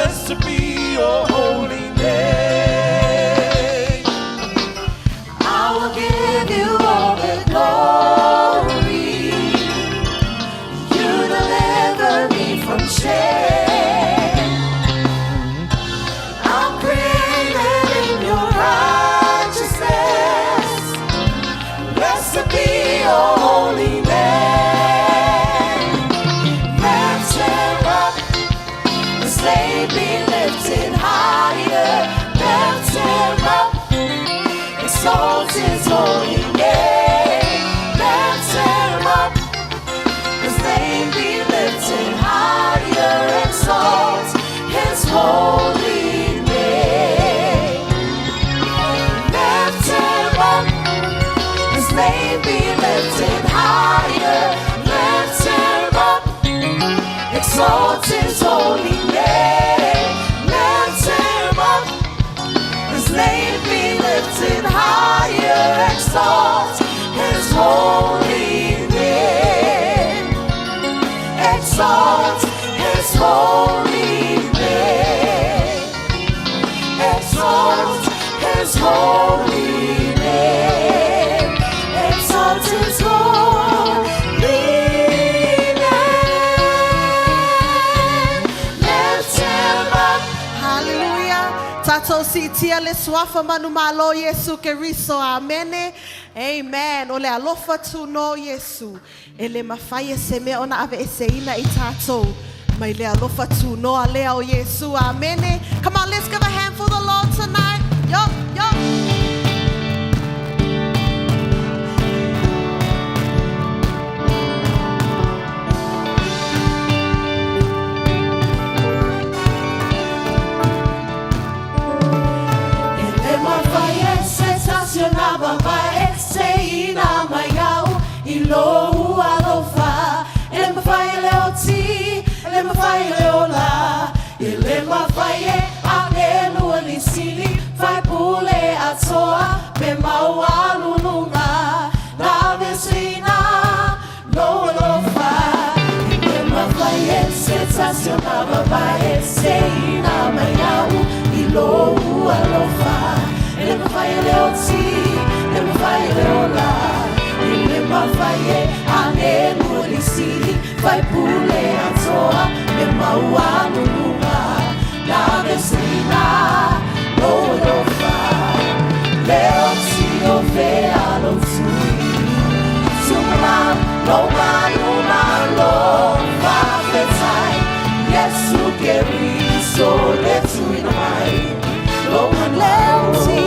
blessed be your holy name. I will give you all the glory. You deliver me from shame. I'm created in your righteousness. Blessed be your holy name. Lift him up, the slave be lifted higher. Lift him up, exalt his holy name. Lift him up, his name be lifted higher. Exalt his holy name. Lift him up, his name be lifted higher. Lift him up, exalt his holy name. Lift him up, his name be lifted higher. Exalt his holy name. Exalt his holy name. Exalt his holy name. Exalt his holy name. Lift him up. Hallelujah. Tato si tia le swafa manu malo Yesu Keriso. Amen. Amen. Ole alofa tu no Yesu. Ele mafaye seme ona ave eseina itato. Mai le alofa tu no aleo Yesu. Amen. Come on, let's give a hand for the Lord tonight. Yo, yo. Estacionava vai seina maiau ilo alofa ele me fai leoti ele me fai leola ele me fai anelu alisili vai pule atoa me maua lununga na vecina no alofa ele me fai estacionava vai seina maiau ilo alofa ele me fai leoti, ele me fai leola, ele me fai anelu lisili, vai pule atoa, me maua nunga, na vecina, no lofa, leoti ovea lotui, suma, no manu malo, va fetai, Yesu Keriso, letui na mai. Loman leoti,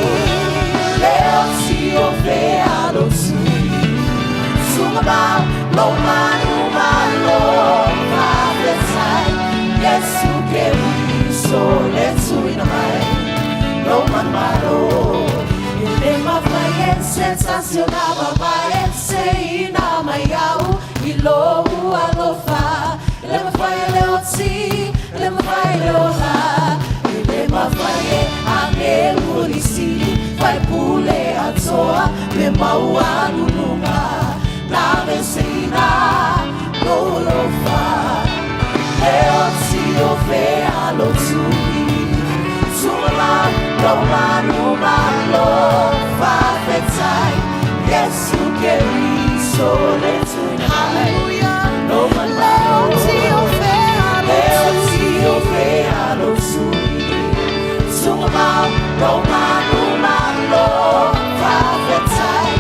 leoti ovea lotui. Sumaba, loman umalo, mafetai. Yesu Keriso, letui na mai. Loman malo, ele mafaye sensacionava vai seina maiau ilo alofa. Ele mafaye leoti, ele mafaye leola. Ele mafaye anelu lisili vai pule atoa me maua nunga na vecina no lofa leoti ovea lotui suma no manu malo fafetai Yesu Keriso letui hallelujah no manu leoti ovea lotui suma no manu malo fafetai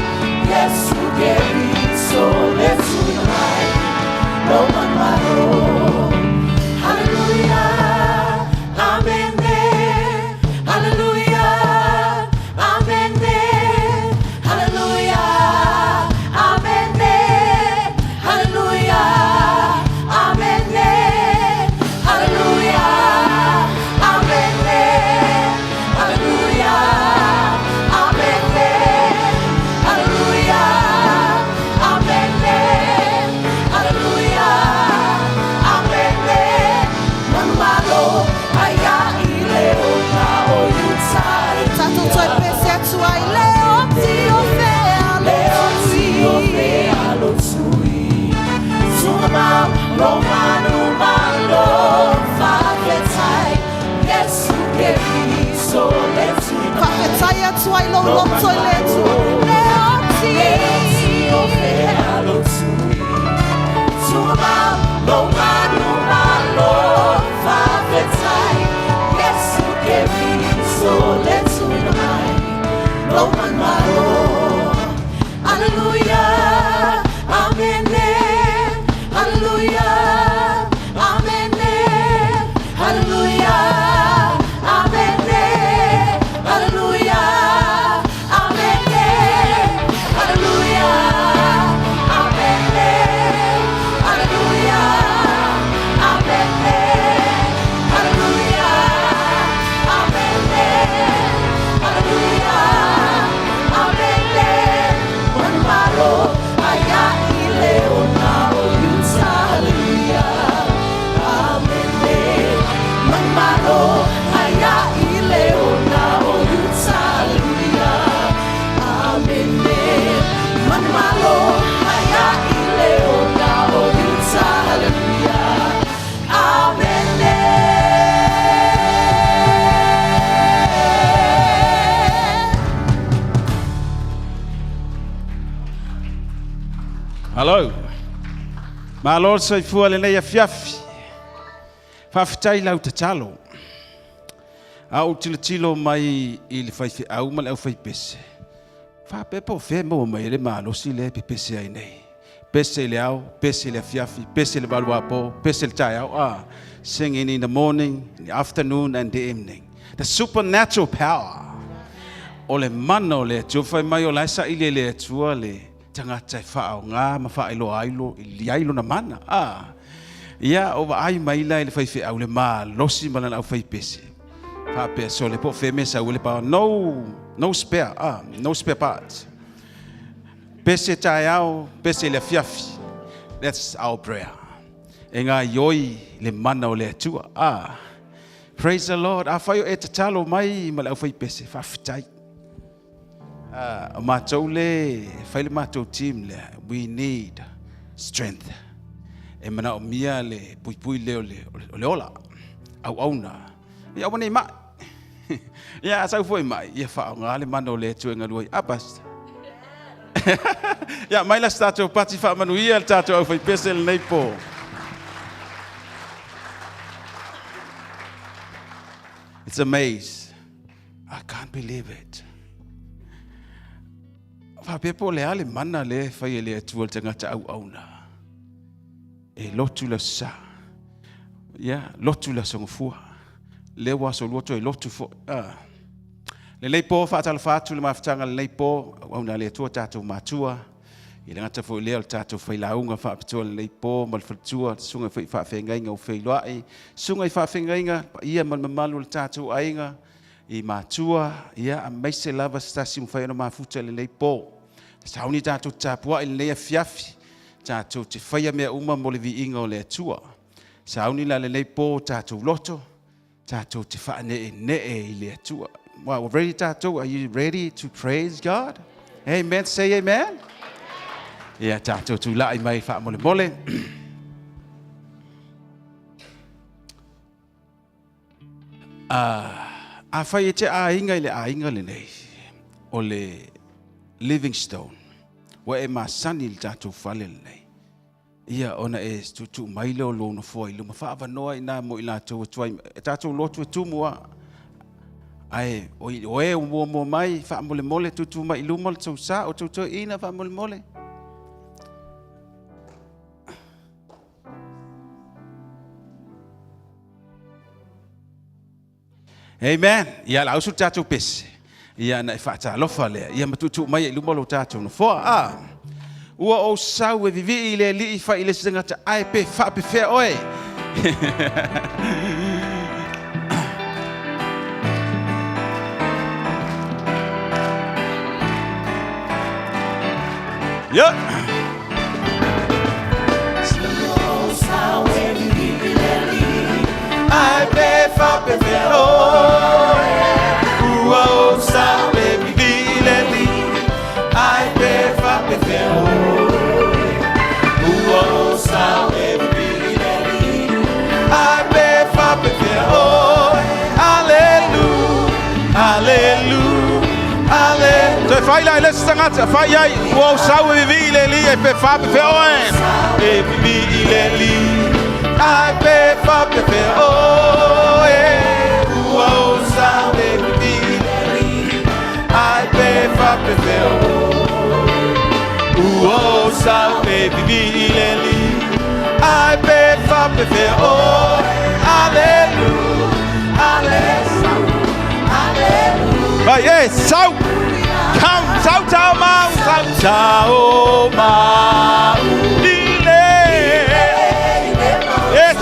Yesu Keriso letui no manu malo hallelujah amen hallelujah Hello. Malo sai fuale nei afiafi. Fafitai lau te talo. Au tilo mai il fai fi au mal au fai pese. Fa pepo fe mo mai le malo si le pese ai nei. Pese le au, pese le afiafi, pese le baluapo, pese le tai au. Singing in the morning, in the afternoon and the evening. The supernatural power. Ole mano le tu fai mai o la sa ile le tua le. Tanga tai whao ngā ma whaelo ailo ili ailo na mana. Ia o wa ai mai lai le whaiwhi au le mā losi malana au whaipese. Whapea so le po wheme sa ule pao no spare, no spare parts. Pese tai au, pese le fiafi. That's our prayer. E ngā ioi le mana o le atua. Praise the Lord. A whaio e te talo mai ma le au whaipese. Whawhitai. Mātou le, whaile mātou team le, we need strength. E mana o mia le, pui leo le ola, au auna. Ia wane mai. Ia asau foi mai, ia whao ngā le mana o le tuenga luai, basta. Ia mai la stato pati wha manu ia le tato au whai pese le nei po. It's amazing. I can't believe it. Fa pepo le ale mana le fai le atua te ngata au auna. E lotu la sa. Ya, lotu la songofua. Le waso lotu e lotu fo. Le leipo fa tala fatu le mafutanga le leipo auna le atua tatou matua. I le ngata fo leo tatou fai launga fa apitua le leipo mal fatua sunga fai fa fengainga o fai loai. Sunga fa fengainga ia mal mamalu le tatou ainga. I matua ia a meise lava stasi mfai no mafuta le leipo. Sauni tatou tapua i le fiafi. Tatou te whaia mea uma mo le viinga o le atua. Sauni la le leipo tatou loto. Tatou te wha ne i le atua. Wow, ready tatou? Are you ready to praise God? Amen. Say amen. Ia tatou tu lai mai wha mole mole. A whai e te ainga i le ainga le nei. O le Livingstone. Wa e masani le tatou whale le nei. Ia ona e tutu mai leo lono fua i luma wha noa i nā mo i la tau tuai. E tatou lotu e tumua. Ai, o e mo mai wha mole mole tutu mai i luma le tau sa o tutu ina wha mole mole. Amen. Ia la usu tatou pese. Ia na whaata alofa lea. Ia matutu mai i luma lo tatou na fua. Ua o sau e vivi i le li i wha i le singata ai pe wha pe whea oe. Yeah. O sau e vivi i le li ai pe wha pe whea oe. Ua o sau e vivi i le li ai pe wha pe whea oe. Ua o sau e vivi i le li ai pe wha pe whea oe. Alleluia, alleluia, alleluia. So whai lai lesa tangata, whai ai. Ua o sau e vivi i le li ai pe wha pe whea oe. E vivi i le li ai pe wha pe whea oe. Ua o sau e vivi i le li ai pe wha pe whea oe. Ua o sau e vivi i le li ai pe wha pe whea oe. Alleluia, alleluia, alleluia. Vai, e, sau! Come, sau tau mau, sau tau mau. Ile! Yes!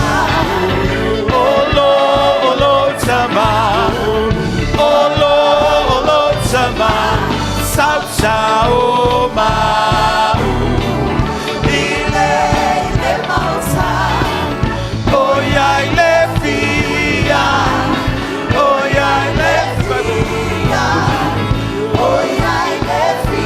Olo, tama. Olo, tama. Sau tau mau. Ile mausa. Oiai le fia. Oiai le fia. Oiai le fia.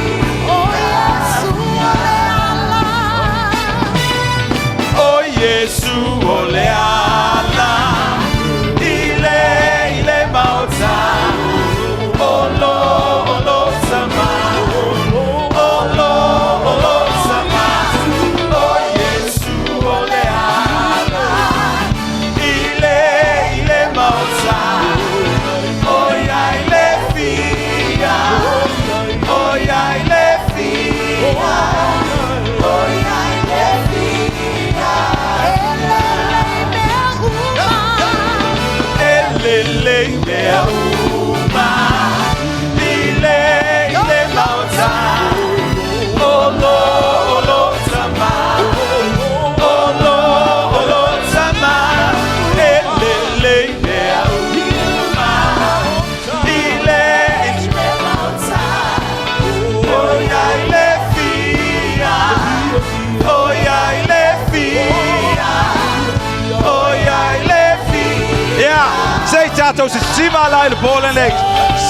Tato se sima la il bolen leg.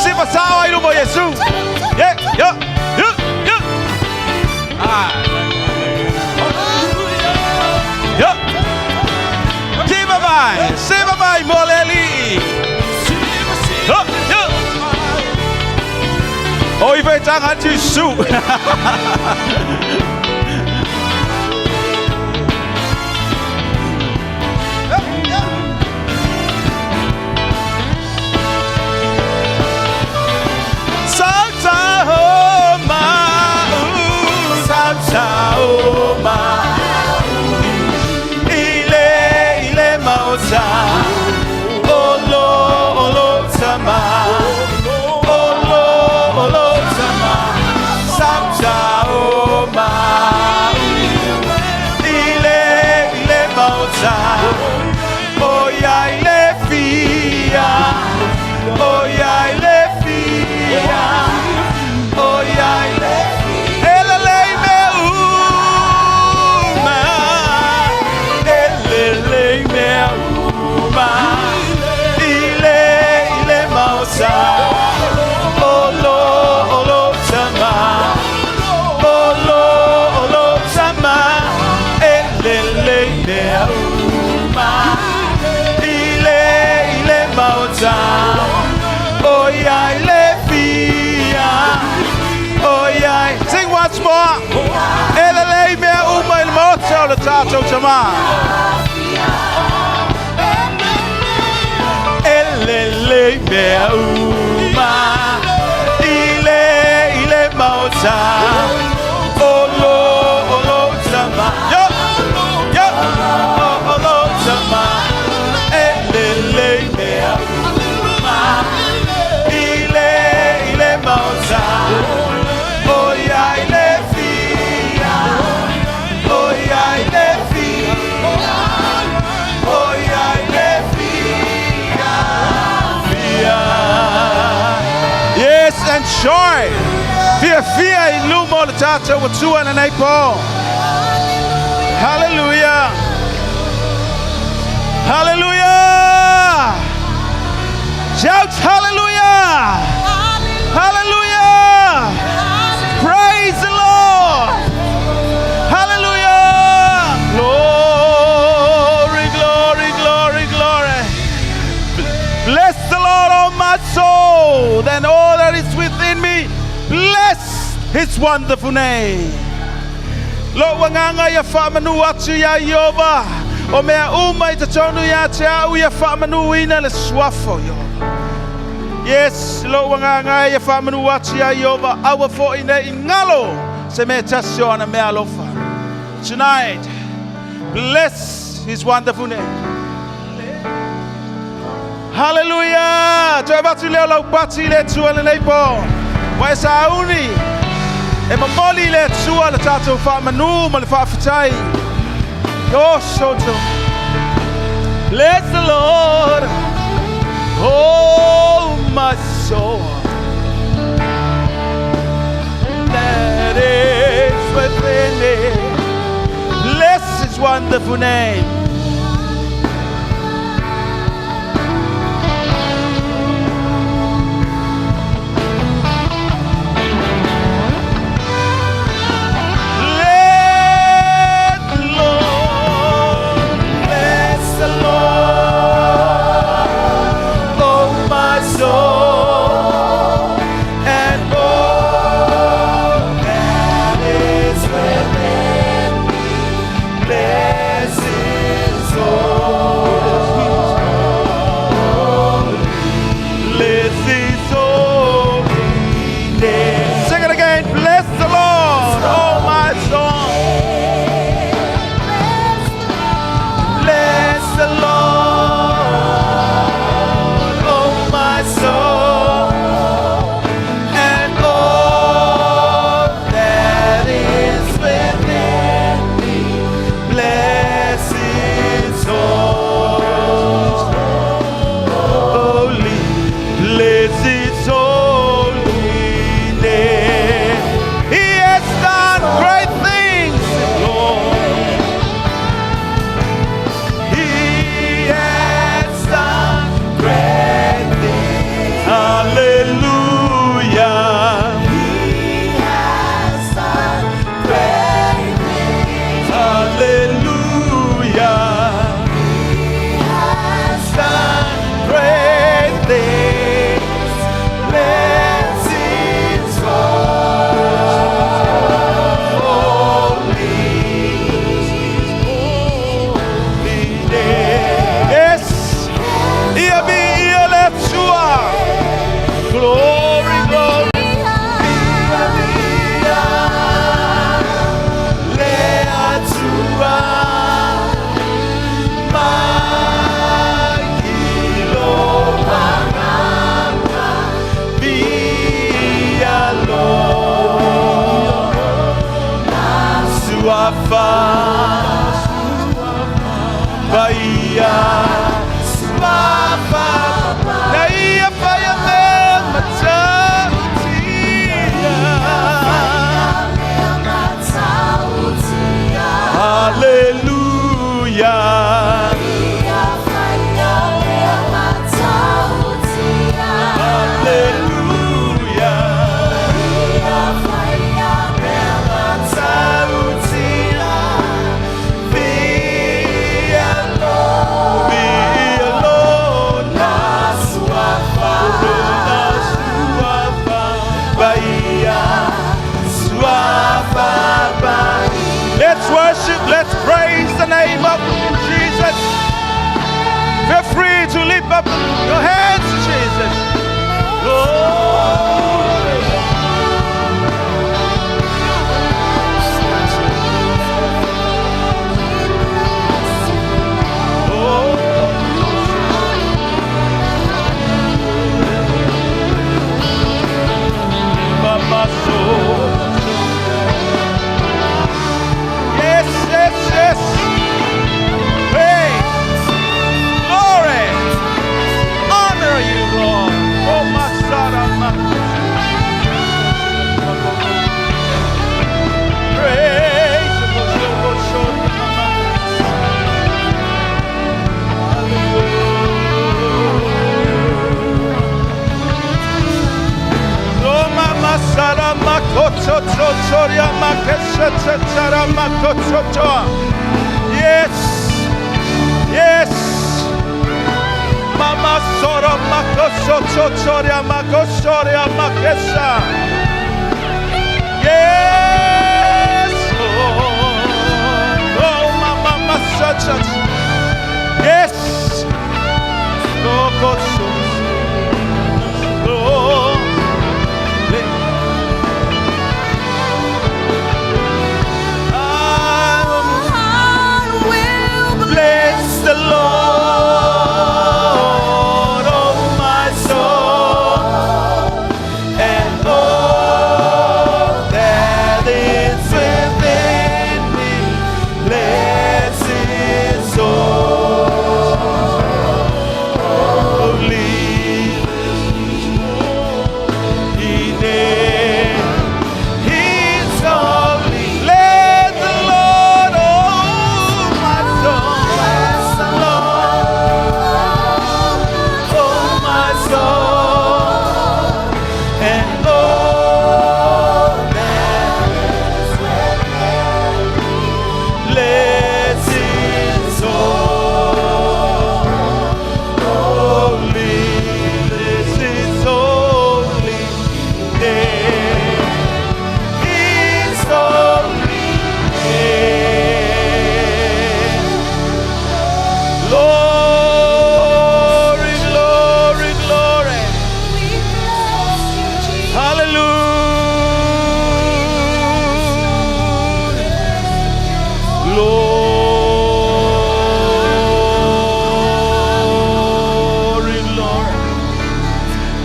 Sima sawa ilu mo Yesu. Yeah, yeah, yeah, yeah. Ah. Yeah. Sima bai moleli. Yeah, yeah. Oh, ibe tang han tu su. Sing once more. Elelei mea uma il mozo le tato chama. Elelei mea uma ile moza. Olo chama. Yo yo olo chama. Elelei mea uma ile moza. And joy. Fear in Lumo the Tato with 2 and an April. Hallelujah. Hallelujah. Shout hallelujah. Hallelujah. Praise the Lord. Hallelujah. Glory, glory, glory, glory. Bless the Lord, oh my soul, then all that is within me. Bless his wonderful name. Lo wanganga ya famanu atu ya Yoba. O mea uma ita tonu ya te au ya famanu ina le swafo yo. Yes, lo wanganga ya famanu atu ya Yoba. Awa fo ina ingalo se me tasio ana mea lofa. Tonight, bless his wonderful name. Hallelujah! Te batu leo lau bati le tua le leipo. Wa esa uni. E mamoli le tua le tato fa manu ma le fa fitai. Yo soto. Bless the Lord, oh my soul. That is within me. Bless his wonderful name. Bless soria makesha tsara makochotoa. Yes. Yes. Mama sora makochotoria makosoria makesha. Yes. Oh mama masacha. Yes. Oh the Lord, oh my soul, and all that is within me, bless His holy name. He's holy. Bless the Lord, oh my soul.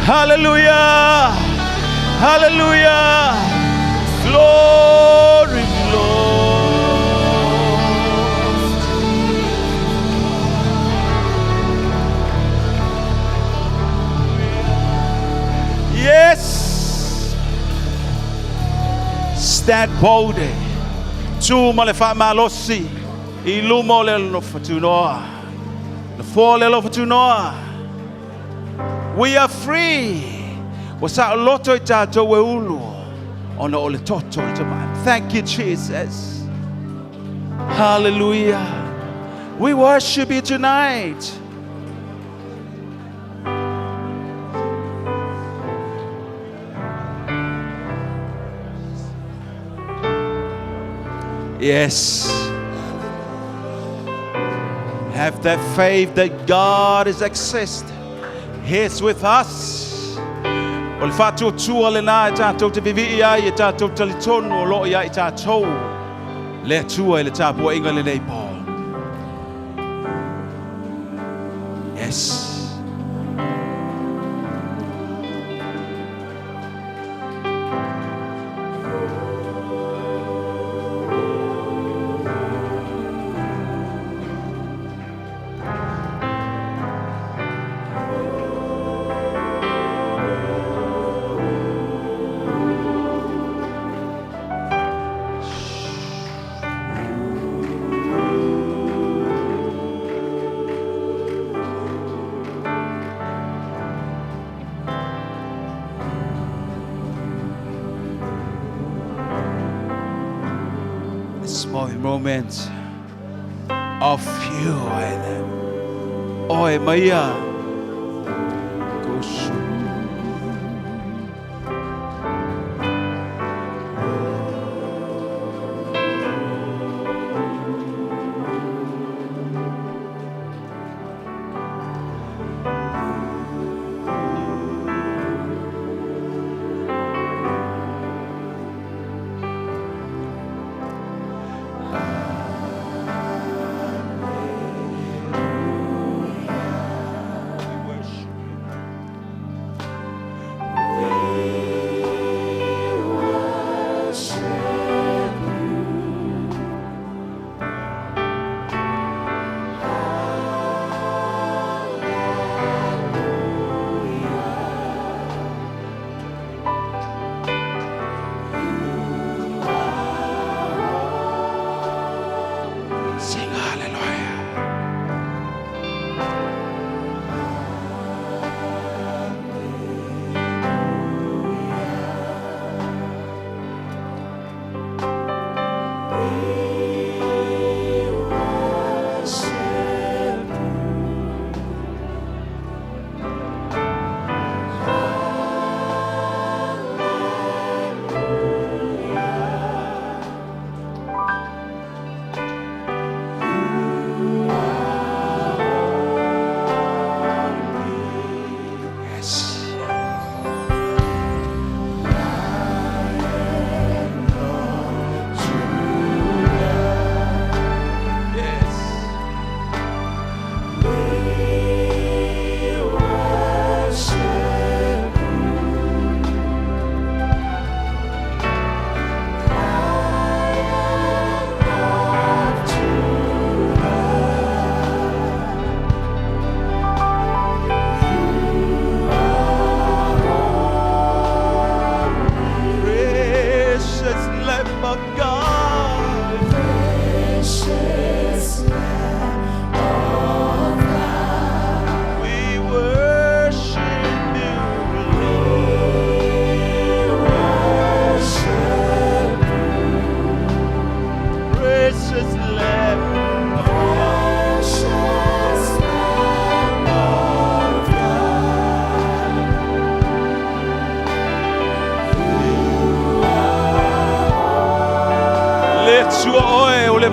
Hallelujah, hallelujah, glory, Lord. Yes, stand boldly. Tu male fa malosi, ilumo le lo fatunoa, the fall le lo fatunoa. We are free. Wasa loto itato weulu ona ole toto itaman. Thank you, Jesus. Hallelujah. We worship you tonight. Yes. Have that faith that God is exists. He's with us. Ol fatu tu ole na tatou te vivi ia i tatou talitonu lo ia i tatou le tu ile tapu inga le nei po. Yes. Small moment of you and Oi Maya Goshu.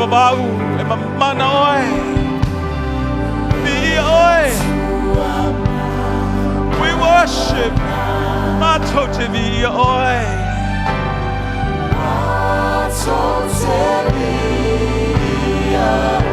mau e mamana oe. Mi oe. We worship. Mato te vi oe. Mato te vi oe.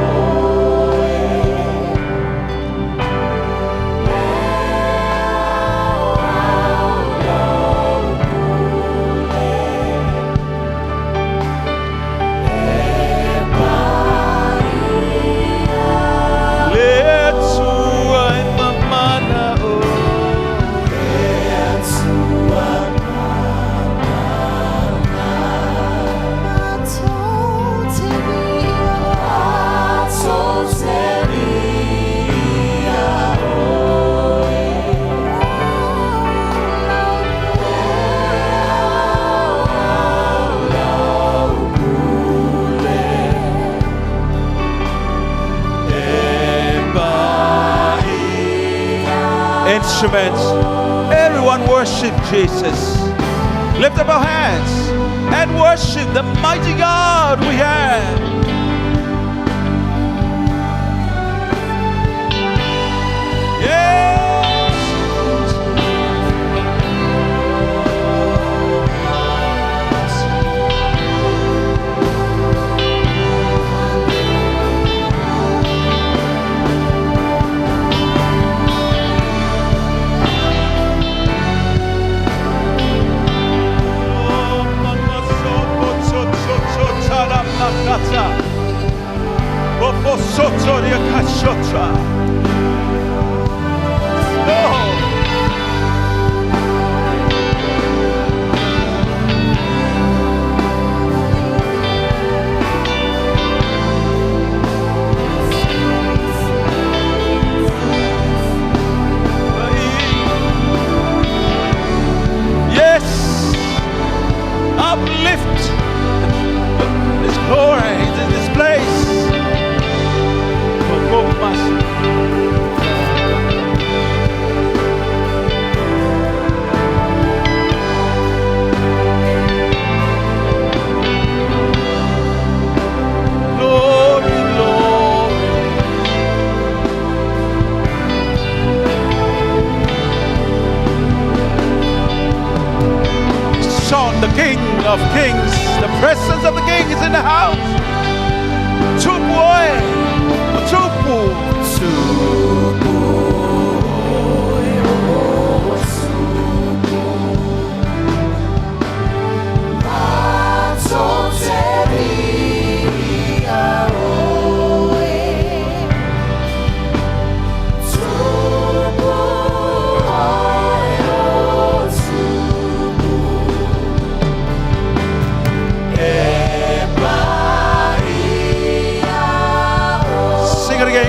Instruments, everyone worship Jesus. Lift up our hands and worship the mighty God we have. Yes. Yes, uplift His glory in this place. Glory, glory. Son, the King of Kings, the presence of the King is in the house. Tupu, sing it again.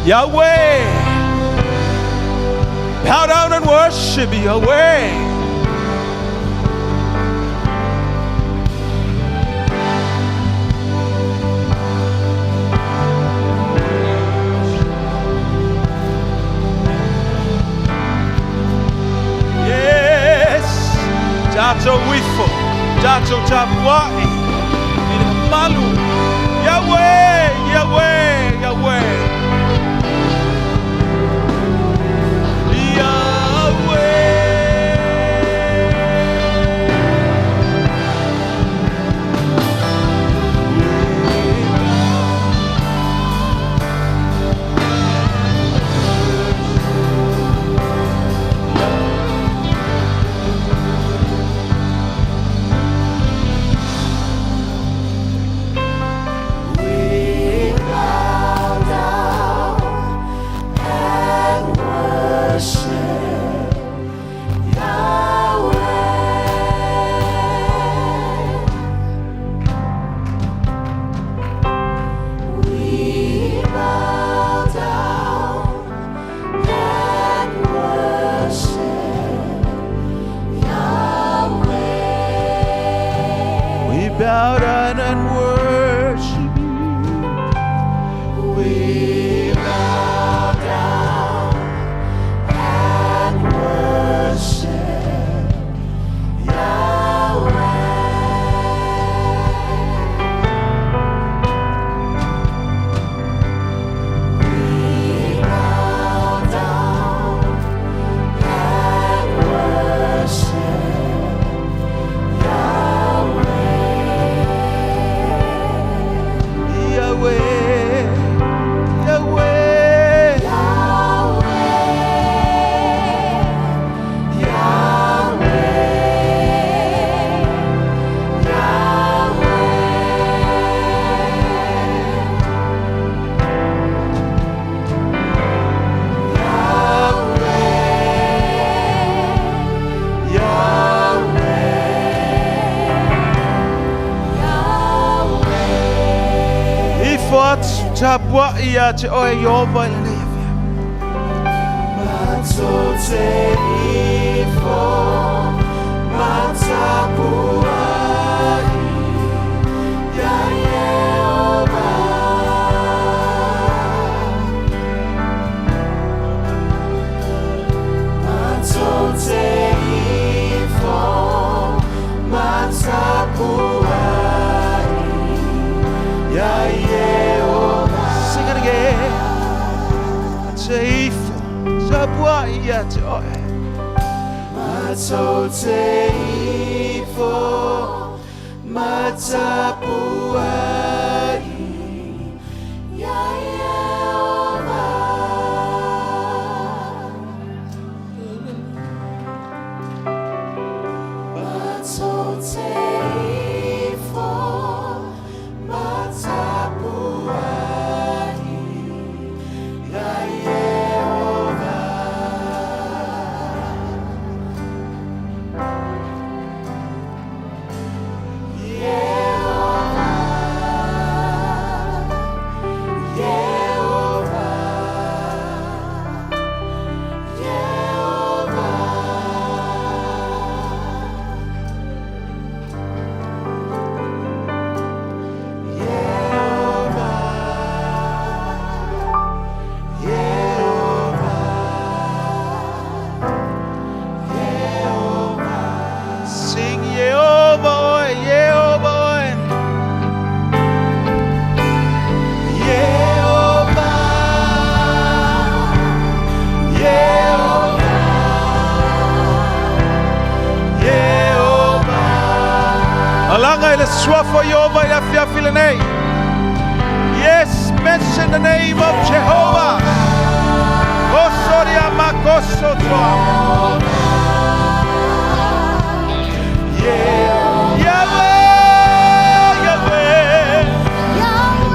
Yahweh, bow down and worship Yahweh. Yes, Jato Wifo, Jato Tapuai, Malu, Yahweh, Yahweh, Yahweh. We bow down and worship you. We bow down and worship Yahweh. We bow down and worship Yahweh. Yahweh, Yahweh, ifot tapwa ia te oe Yehova i lana ia fia. Matote ifo matapuai ya Yehova. Matote ifo matapuai ya Yehova. Sing it again. Te ifo tapwa ia te oe. Matote ifo matapuai ya Yehova. Matote ifo matapuai ya Yehova. Sing Yehova oe, Yehova oe. Alanga ile swafo Yehova ila fiafi lenei. Yes, mention the name of Jehovah. Kosoria makosotoa. Yahweh, Yahweh, Yahweh.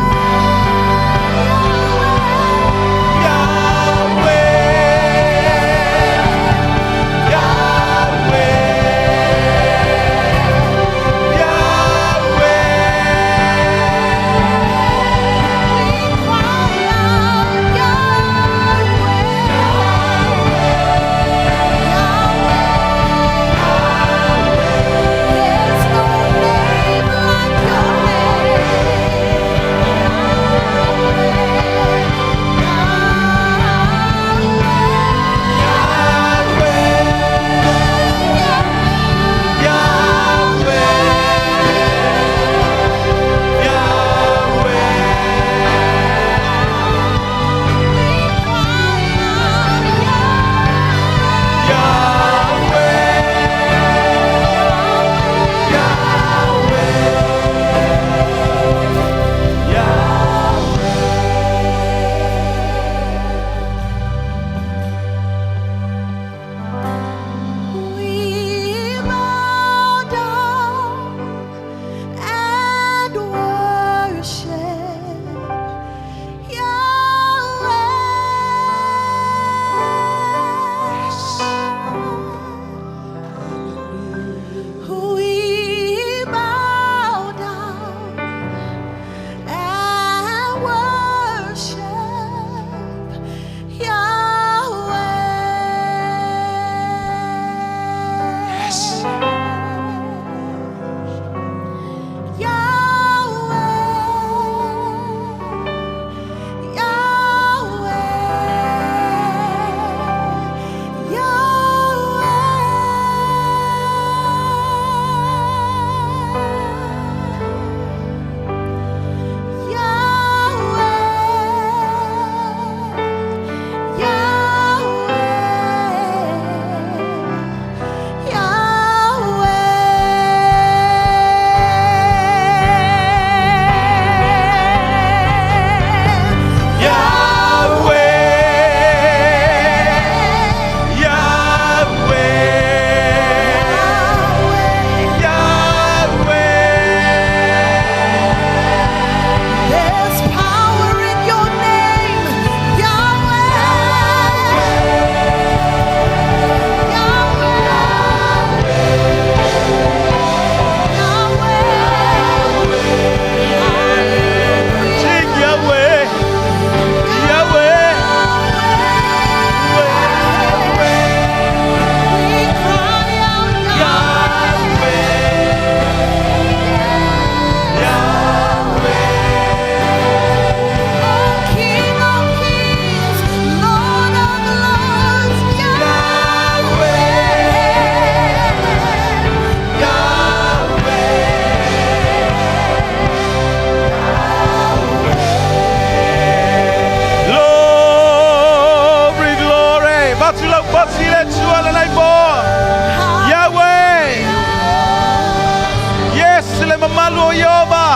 o Yehova.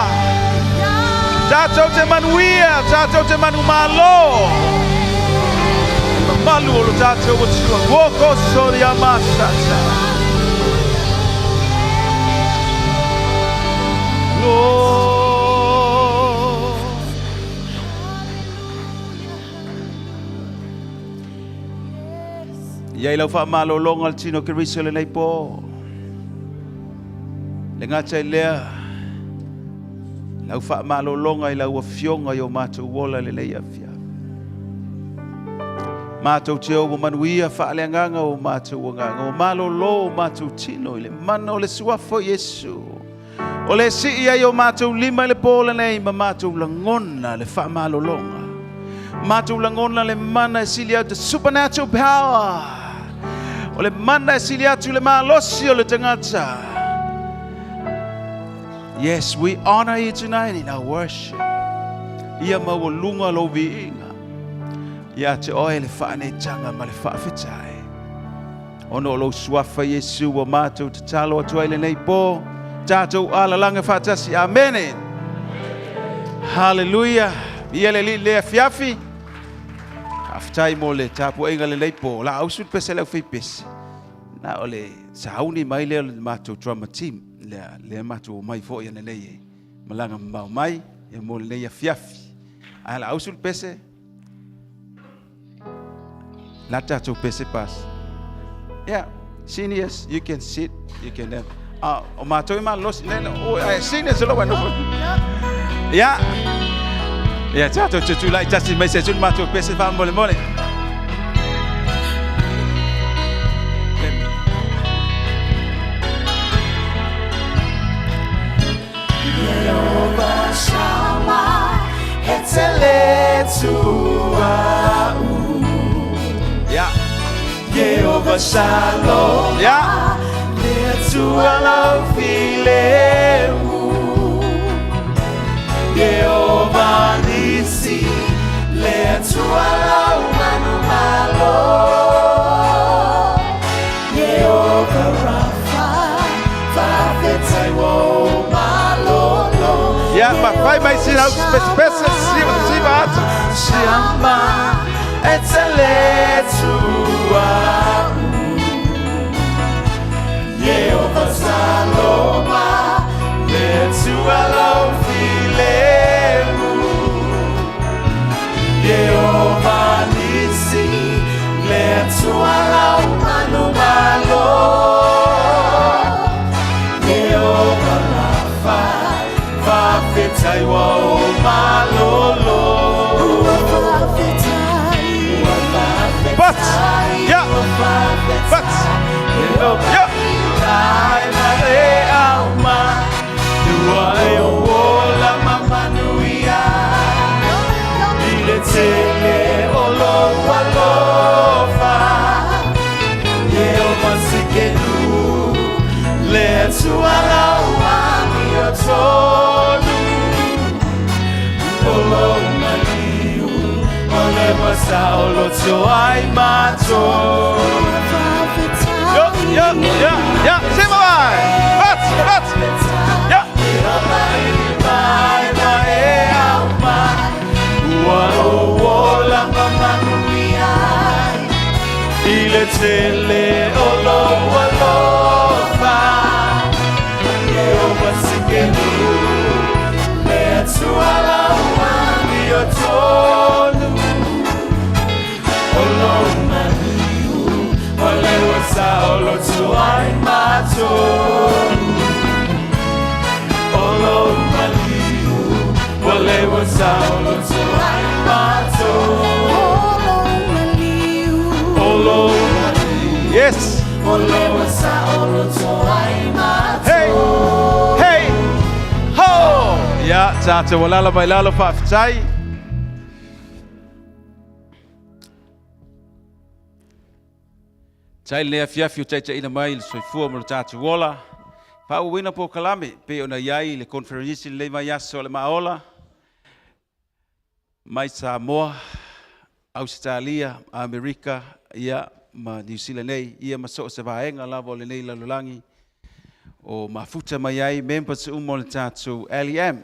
Tātou te manuia, tātou te manu malo. Malu o lo tātou o tua. Woko sori a masata. Lord. Ia lau wha malo longa al tino ke riso le nei po. Le ngata i lea. Lau wha malo longa i lau a fionga i o mātou wola le nei a fia. Mātou te o manuia wha aleanganga o mātou wanganga. O malo lo o mātou tino i le mana o le suafo Yesu. O le si ia i o mātou lima i le pola nei ma mātou langona le wha malo longa. Mātou langona le mana e sili au the supernatural power. O le mana e sili atu le malosi o le tangata. Yes, we honor you tonight in our worship. Ia mawalunga lo viinga. Ia te oe le whaane tanga ma le whaafetai. Ono lo suafa Yesu wa mātou te talo atu aile nei po. Tātou ala langa whaatasi. Amen. Hallelujah. Ia le li lea fiafi. Aftai mo le tapu inga le nei po. La ausut pese lau whi pese. Na ole sauni mai le mātou drama team. Le mātou mai fo ia nei e. Malanga mbao mai. E mo le nei a fiafi. Ala ausut pese. La tātou pese pas. Yeah. Seniors, you can sit. You can have. O mātou ima los. Seniors lo wanu. Yeah. Yeah, tātou tutu lai tasi mai se tunu mātou pese wha mole mole. Jehovah Shammah, etele tuau. Yeah. Jehovah Shalom, Yeah. le tualau filemu. Jehovah Nisi, le tualau manu malo. Jehovah Rapha, whawhetai wo malolo. Yeah, but vai mai si au spese si atu. Shammah, etele tuau. Jehovah Saloma, le tualau filemu. Jehovah Nisi, le tualau manu malo. Jehovah Rapha, whawhetai wo malolo. But yeah. But yeah. Ai mare alma, duai o wola mamanuia. Ile tele olo walofa. Yeo masikenu, le tuala wami otolu. Olo maliu, ole masa olo toai mato. Yeah. Say bye. But. Yeah. Ile tele olo walofa. Yeo masikenu, le tuala wami otolu. Olo maliu, ole wasa olo tuai mato. Olo maliu, ole wasa olo tuai mato. Olo maliu, Yes. ole wasa olo tuai mato. Hey. Ho. Yeah, tātou walala mai lalo whaafetai. Tai lea fiafi o taita ina mai le soifua mo le tātou wola. Pauwina po kalame pe ona iai le konferenisi le mai aso le maola. Mai Samoa, Australia, Amerika, ia ma New Zealand nei, ia ma so se vaenga lavo le nei lalulangi. o mafuta mai ai members umo le tātou LEM.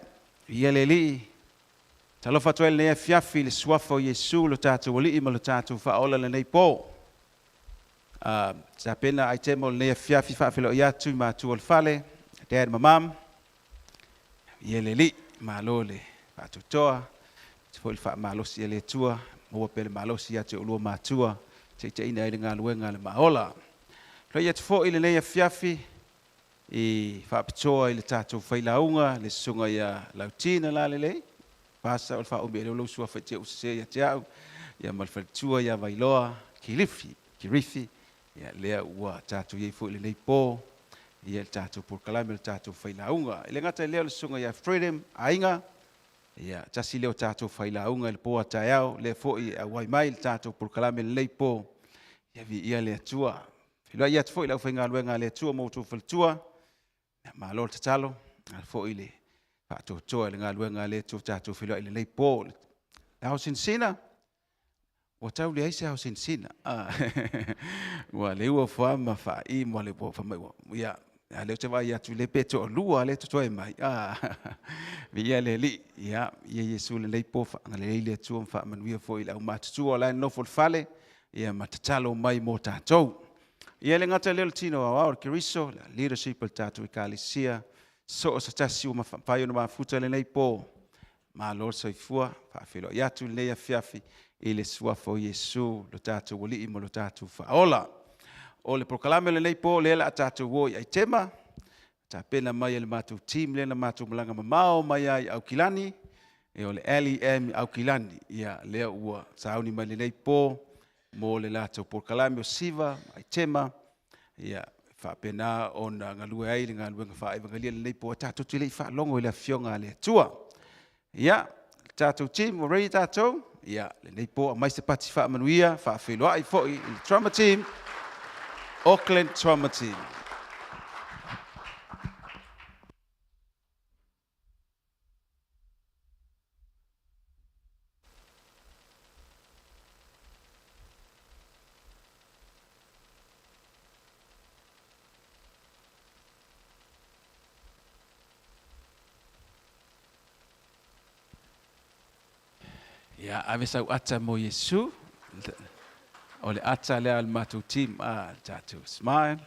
Ia le li. Talofa toel ne fiafi le suafa o Yesu lo tātou li ima lo tātou whaola le nei pō. Sa pena ai temo le ne fiafi whaafilo i atu ma tu o le fale. Dad ma mam. Ia le li. Malo le whaatutoa. Tifo il wha malosi e le tua. Mua pele malosi atu ulua mātua. Te ina i ngā luenga le maola. Roi atu fo i le nei fiafi. I whaapitoa i le tātou whailaunga. Le sunga ia lautina la le lei. Pasa o le whaumbi e leo sua whaitea usase ia te au. Ia malwhalitua ia vailoa. Kirifi. Ia lea ua tātou iei fo i le nei pō. Ia le tātou purkalame le tātou whailaunga. I le ngata leo le sunga ia freedom ainga. Ia tasi leo tātou whailaunga le pō atai au. Le fo i a waimai le tātou purkalame le nei pō. Ia vi ia le atua. Whiloa ia te fo i lau whainga luenga le atua mōtou whalitua. Ma lor te talo. Al fo i le whaatotoa le ngā luenga le atua tātou whiloa i le nei pō. Hau sinsina. Wa tau le aise hau sinsina. Wa le ua whaama wha i mo le pō whamai wa. Ia. Leo te vai atu le peto o lua le to toi mai. Vi ia le li. Ia. Ia Yesu le nei pō wha. Le le atua mwha manuia fo i lau mātutua o lai no fo fale. Ia matatalo mai mo tātou. Ia le ngata leo le tino a wao kiriso. La leadership o tātou i kālisia. So o sa tasi o mawhai o na mafuta le nei pō. Ma lor soifua. Whaafilo i atu le a fiafi. I le suafo Yesu. Lo tātou wali imo lo tātou whaola. O le prokalame le nei pō le la tātou woi ai tema. Ta pena mai le mātou team le na mātou malanga mamao mai ai au kilani. E o le LEM au kilani. Ia lea ua sauni mai le nei pō. Mo le lātou prokalame o siva ai tema. Ia whapena o na ngalue ai le ngalue ngā evangelia le nei pō. Tātou tui lei whaalongo i le fionga le atua. Ia tātou team o rei tātou. Ia le nei pō a mai se pati whaamanuia. Whaafeloa i fo i le trauma team. Auckland Trauma Team. Ia ave sau ata mo Yesu. O le ata lea al mātou team tātou smile.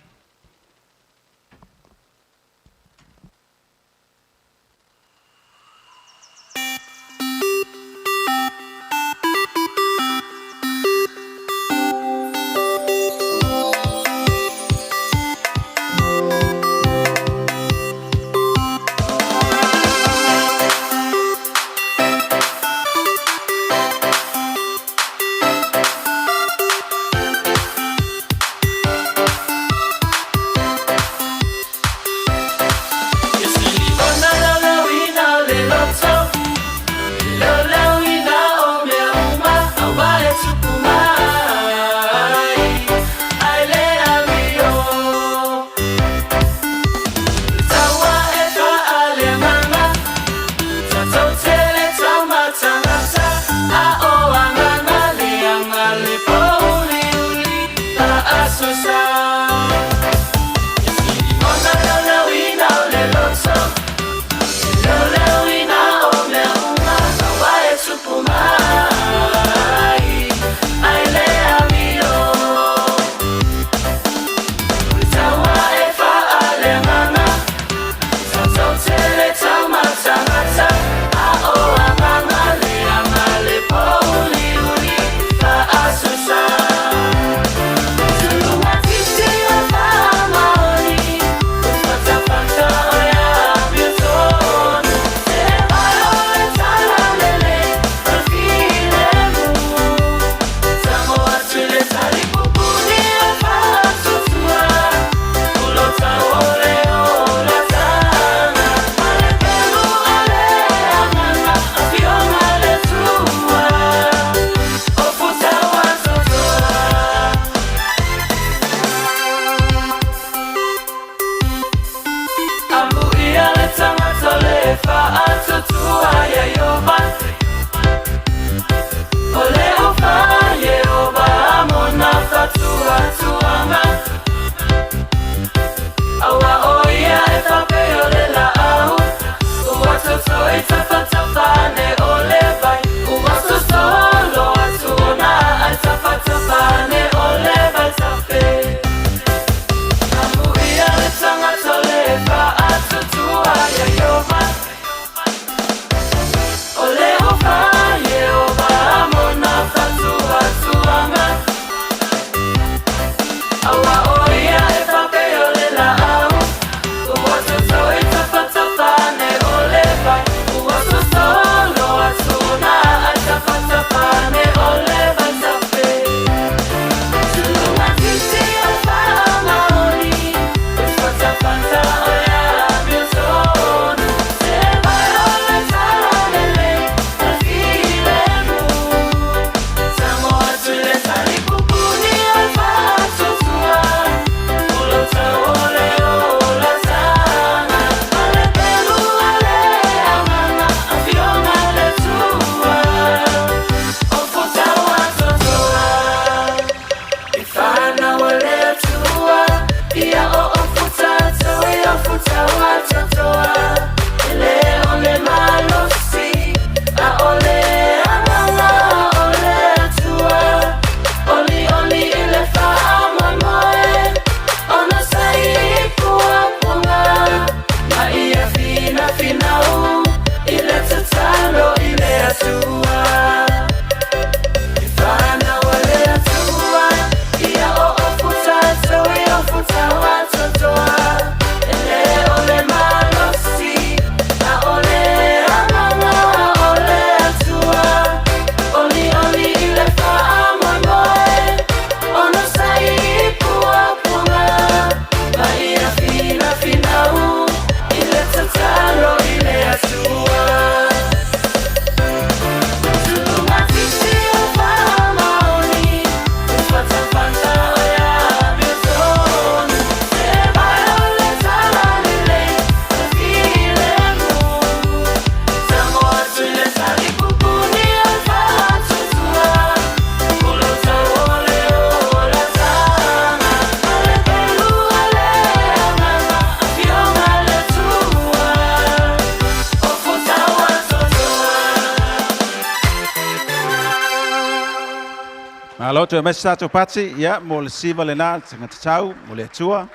Malo tu mesa tu patsi ya mo le siva le na sanga tau mo le tua.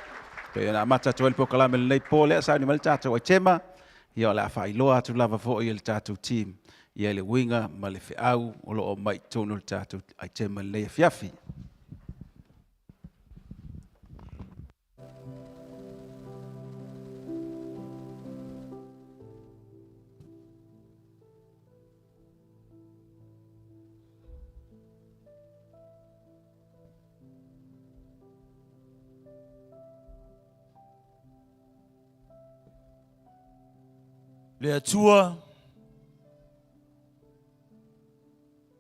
Pe na mata tu el pokala me le pole sa ni mal tatu o chema. Ia la fa iloa tu lava fo il tatu team. Ia le winga ma le fe au o lo o mai tonu tatu ai chema le fiafi. Le atua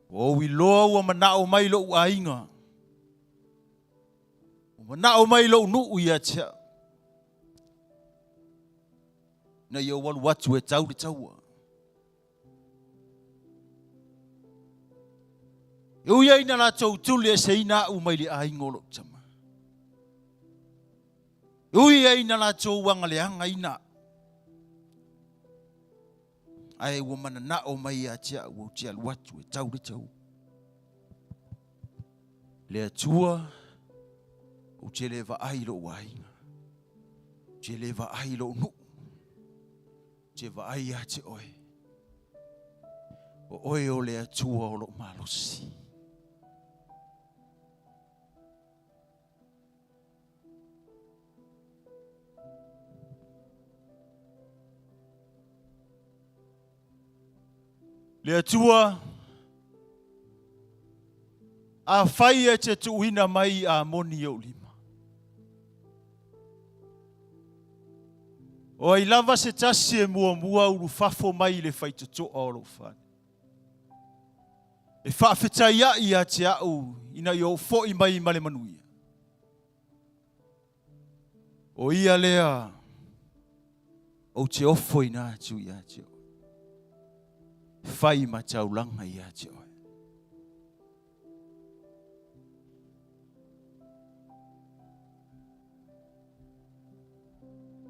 o wiloa ua manao mai lo ainga o manao mai lo nu ia tia na ia walu watu e tau de taua eu ia ina la tau tuli e se ina u mai le ainga lo tama eu ia ina la tau wanga le anga ina ai ua mananao mai a tia ua tia watu e tau de tau le atua o te leva ai lo wainga te leva ai lo nu te va ai a te oe o oe o le atua o lo malosi le atua a fai e te tuina mai a moni o lima. O ai lava se tasi e mua uru fafo mai le fai te toa o lo fane. E whaafetai a ia te au ina i o foi mai male manuia. O ia lea o te ofo ina tu ia te o. Fai ma taulanga ia te o.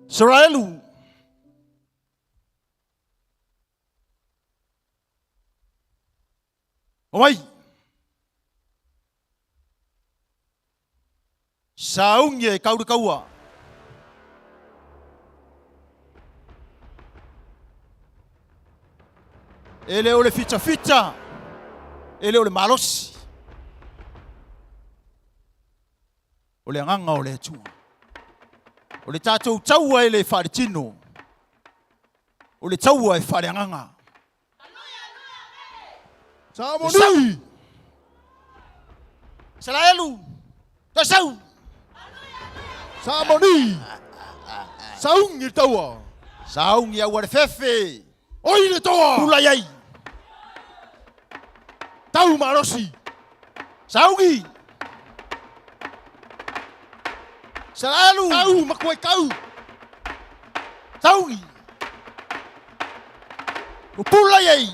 Saraelu. Oi. Saunge kau kaua. Ele ole fita. Ele ole malosi. Ole nganga ole tua. O le tātou taua e le wharetino. O le taua e whareanganga. Samoni! Saraelu! Tasau! Samoni! Saungi taua! Saungi au are fefe! Oi le toa! Pula iai! Tau marosi! Saungi! Saraelu! Kau makuai kau! Saungi! O pula iai!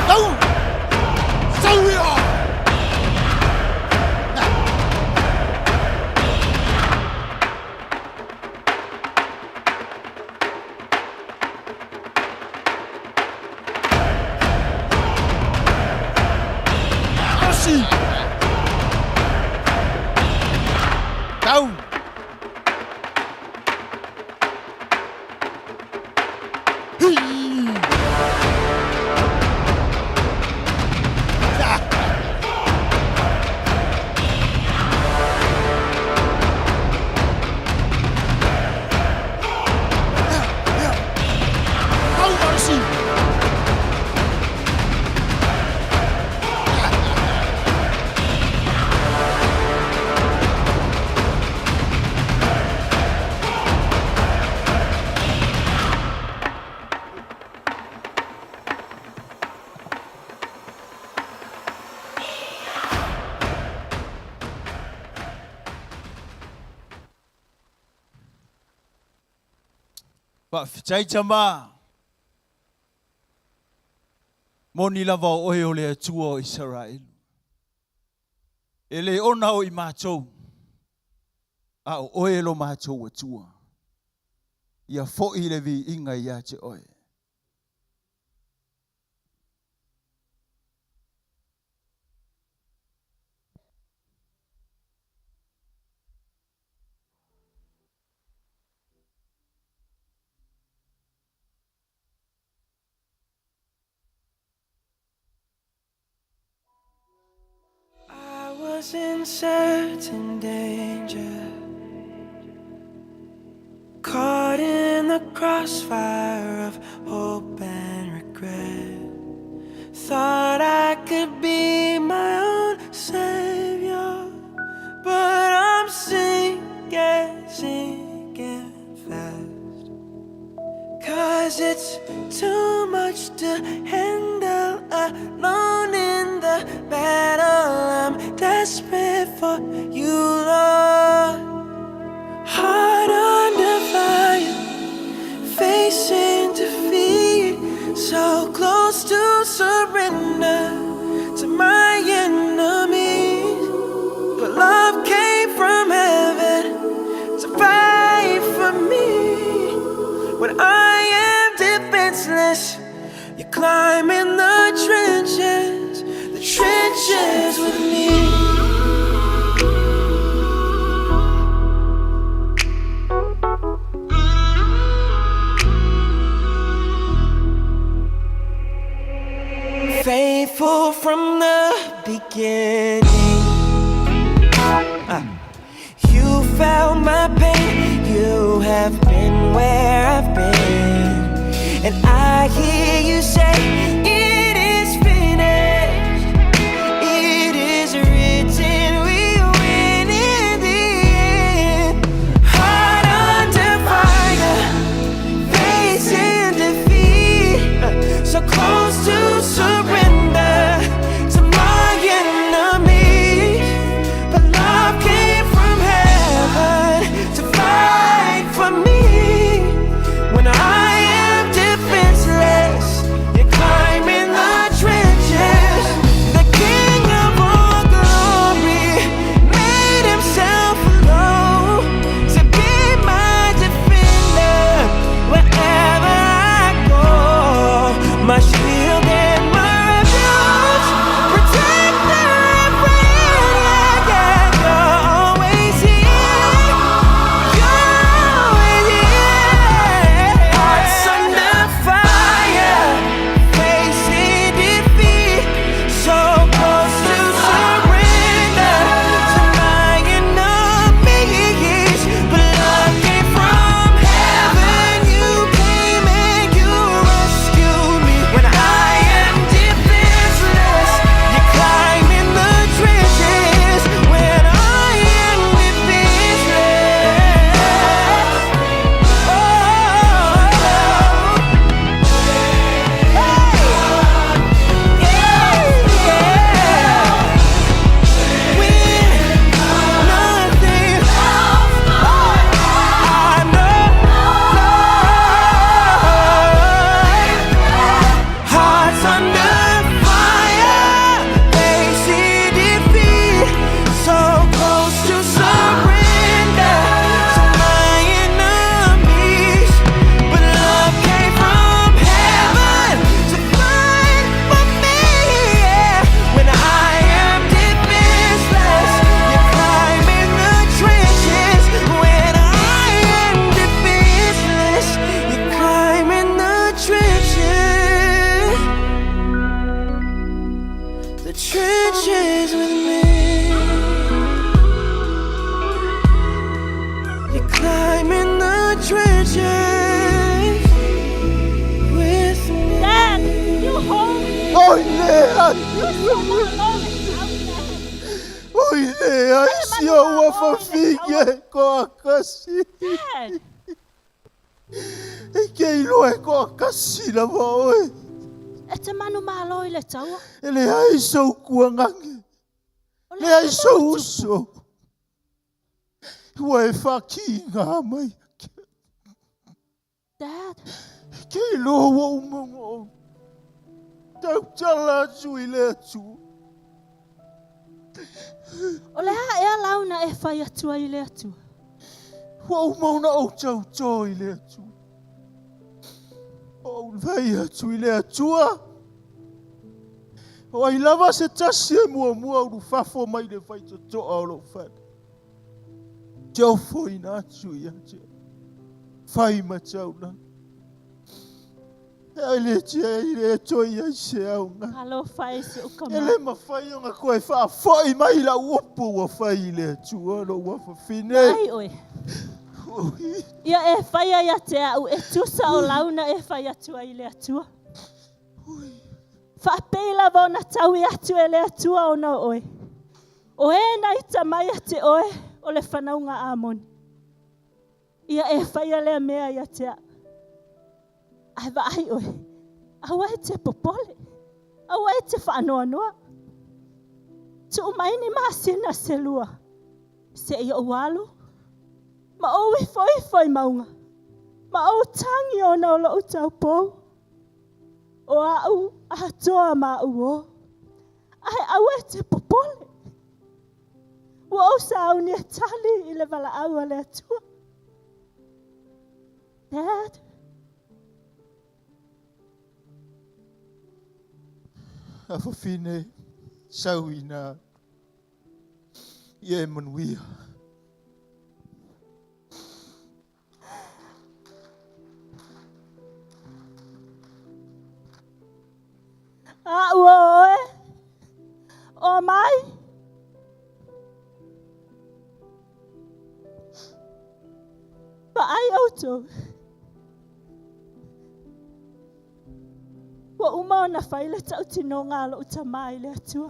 Tau! Sauia! Asi! Tau! Tau marosi! Ba fitai tama. Moni lava oe o le atua o Israel. E le ona o i mātou. A o oe lo mātou atua. Ia fo'i le vi inga ia te oe. was in certain danger, caught in the crossfire of hope and regret. Thought I could be my own savior, but I'm sinking fast. 'Cause it's too much to handle alone in the battle. I'm desperate for you, Lord. Heart under fire, facing defeat, so close to surrender to my enemies. But love came from heaven to fight for me. When I am defenseless, you climb in the trenches with me. Faithful from the beginning, you felt my pain, you have been where I've been, and I hear you say, it is finished, it is written, we win in the end. Heart under fire, facing defeat, so close to surrender to my enemies. But love came from heaven to fight for me. When I am defenseless, you climb in the trenches. The King of all glory made himself alone to be my defender wherever I go. My shield and my refuge, protector and friend, yeah, you're always here, you're always here. Hearts under fire, facing defeat, so close to surrender to my enemies. But love came from heaven, you came and you rescued me. When I am defenseless, you climb in the trenches. When I am defenseless, oh, hearts under fire, facing defeat, so close to surrender to my enemies. But love came from heaven to fight for me. When I am defenseless, you climb in the trenches. When I am defenseless, you climb in the trenches. The trenches with me. You climb in the trenches with me. Dad, you hold me. Oi lea, You so not alone in oi lea, isi o whawhawhinge ko akasi. Dad, E kei loe ko akasi na wa oi. e te manu malo i le taua. E le ai sau kuangangi, O le ai sau tupu. uso. Ua e whaki ngā mai. Dad, Kei loa wa umongo. Tau tala atu i le atu. o le ha ea launa e whai atua i le atua. Wa umauna o tau tō i le atu. O vai atu i le atua. O ai lava se tasi e mua mua uru fafo mai le whai to toa o lo whana. Tau fwoi na atu i atu. Whai ma tau na. Ele tia ile toi ai se aunga. Alo fai se o kama. Ele mawhai o ngā koe whaafoi mai la uopu wa whai le tua lo wa whawhine. Ai oe. Ia e fai ai a te au e tusa o launa e fai atu ai le atua. Whapeila vona tau i atu e le atua o na oe. O e na ita mai a te oe o le whanaunga amoni. Ia e fai a lea mea i a te au. Ai wa ai oe. Awa e te popole. Awa e te whaanoa noa. Tu umaini maasina se lua. Se i o walu. Ma o i foi maunga. Ma o tangi o na o lo utau pou. O au a toa ma uo. Ai awa e te popole. Ua o sa au ni e tali i le wala au a le atua. Dad. A whawhine sauina i e manuia. A ua oe. O mai. Pa ai auto. Wa uma na faile tau tino ngā lo uta mai le atua.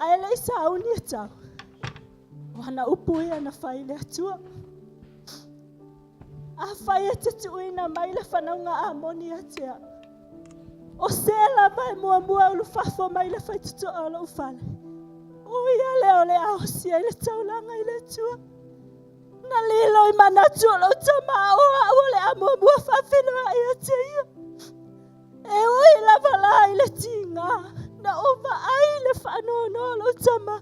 Ai le isa auni e tau. Wana upu ia na faile atua. A fai e te tuina mai le whanaunga a moni atia. O sela mai mua ulu fafo mai le fai tuto ala ufale. O ia leo le aosi ai le taulanga i le atua. Na lilo i manatu lo uta maa o le a mua fafino ai atia ia. E oi lava la i le tinga, na ova ai le whanono lo tama,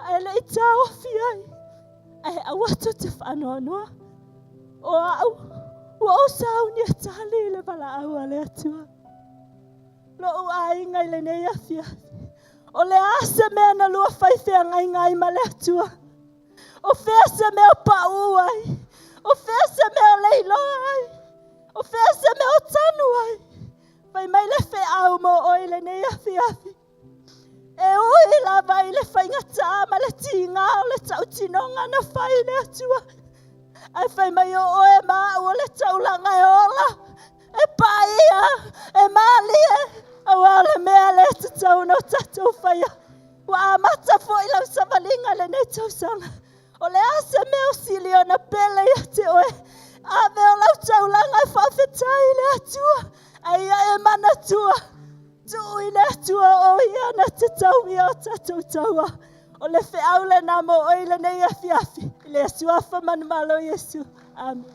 ai le ita ofi ai, ai awatu te whanono. O au, o sau ni e tali le wala au a le atua. Lo o ai ngai le nei afia. O le ase mea na lua whaifea ngai ma le atua. O fea se mea pa uai, o fea se mea leilo ai, o fea se mea tanu ai. Pai mai le fe au mo oi le nei afi. E oi la vai le fai ngata ma le tinga o le tau tinonga na fai le atua. Ai fai mai o oe ma o le tau langa e ola. E paia, e mali e. Awa le mea le te tau no tatou fai. Wa amata fo i lau savalinga le nei tau sanga. O le ase meo sili o na pele i te oe. A meo lau tau langa e whawhetai le atua. Ai e mana tua. Tu i le tua o ia na te tau i o tatou taua. O le fe au le namo o i le nei afi. I le asu afa manu malo Yesu. Amen.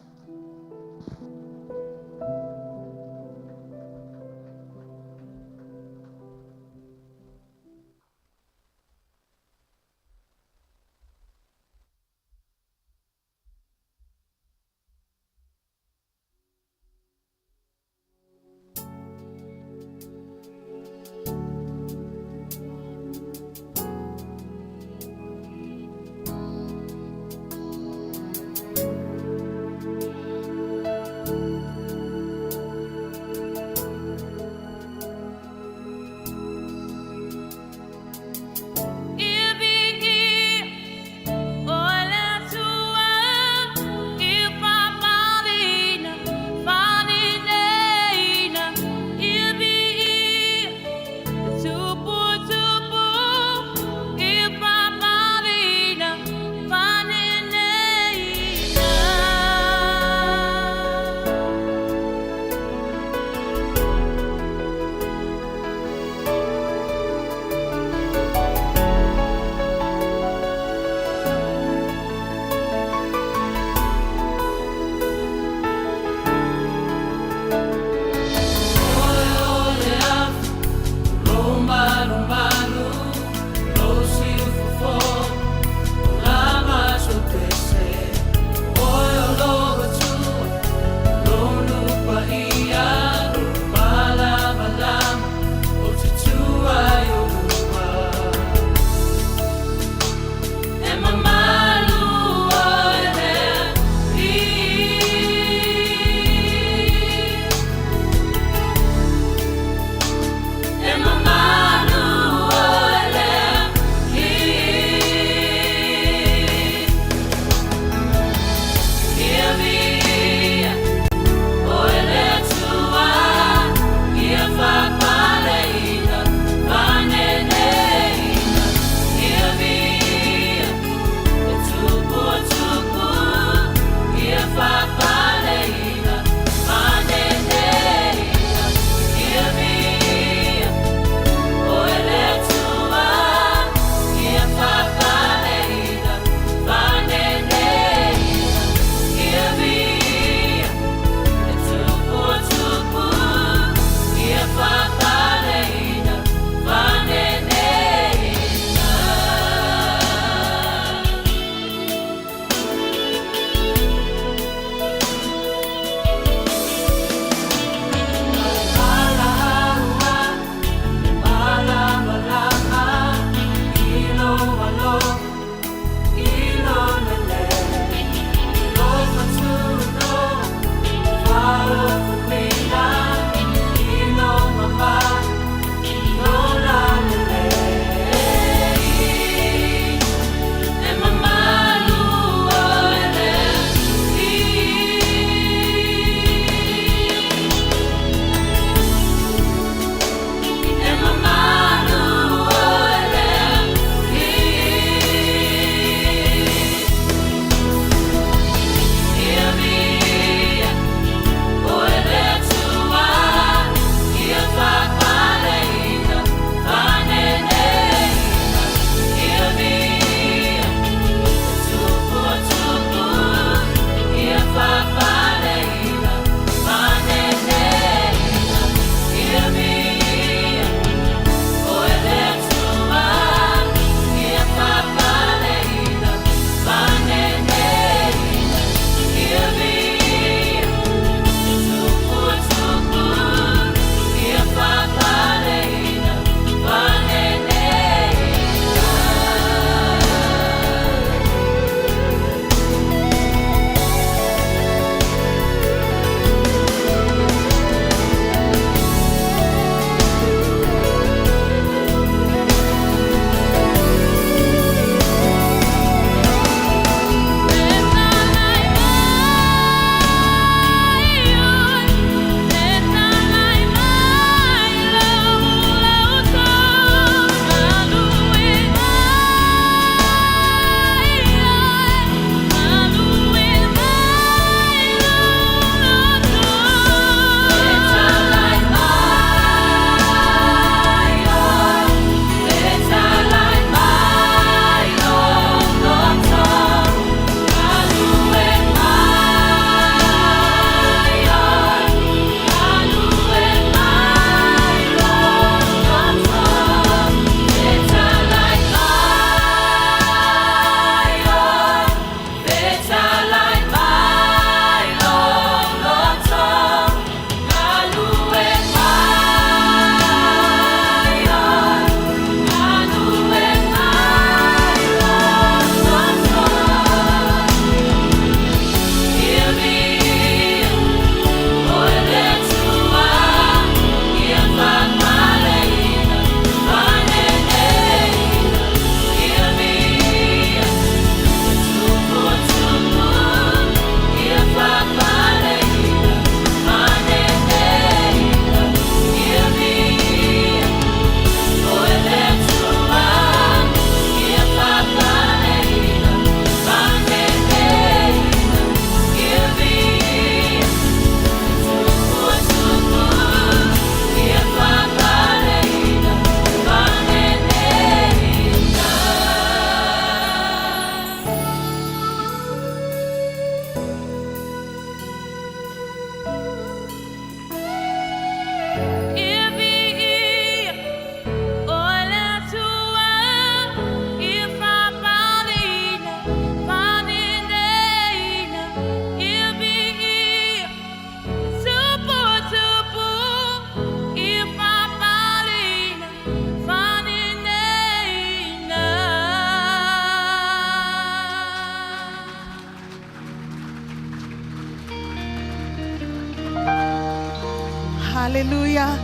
Hallelujah.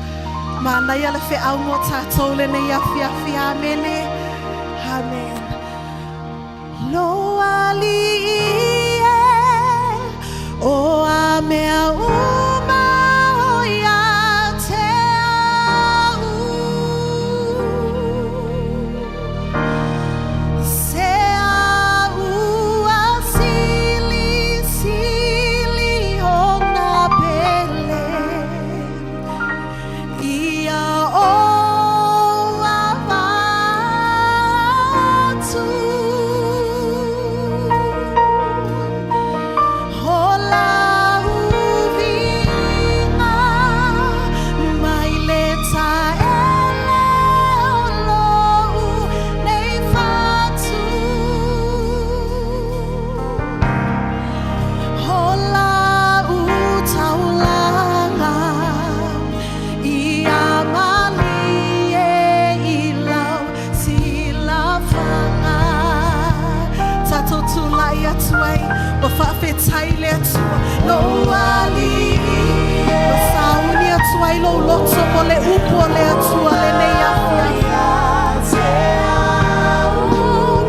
Mana ia le whi au ngō tātou le nei a whiawhi. Amene. Amen. Lo ali e o a mea uma o ia te au. Se au a sili sili o ngā pele. Ia o a watu. Hola uvinga mai le taele o lou nei whatu. Hola u taulanga i a mali e i lau sila whanga. Tato tulai atuai, ma whawhetai le atua. Lo ali ma sauni atuai lo loto mo le upo le atua le nei a whiawhi. O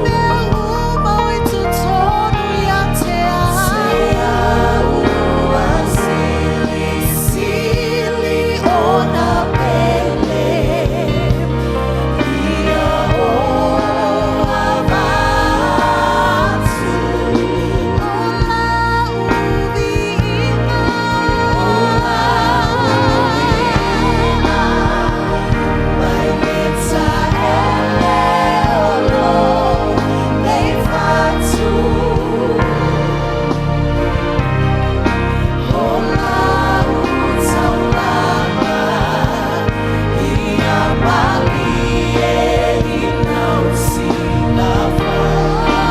mea uma o i tutonu ia te au. Sili o na pele. Ia o a watu. Ola uvinga. Mai le taele o lou nei whatu. Hola u taulanga i a mali e i nau sila whanga.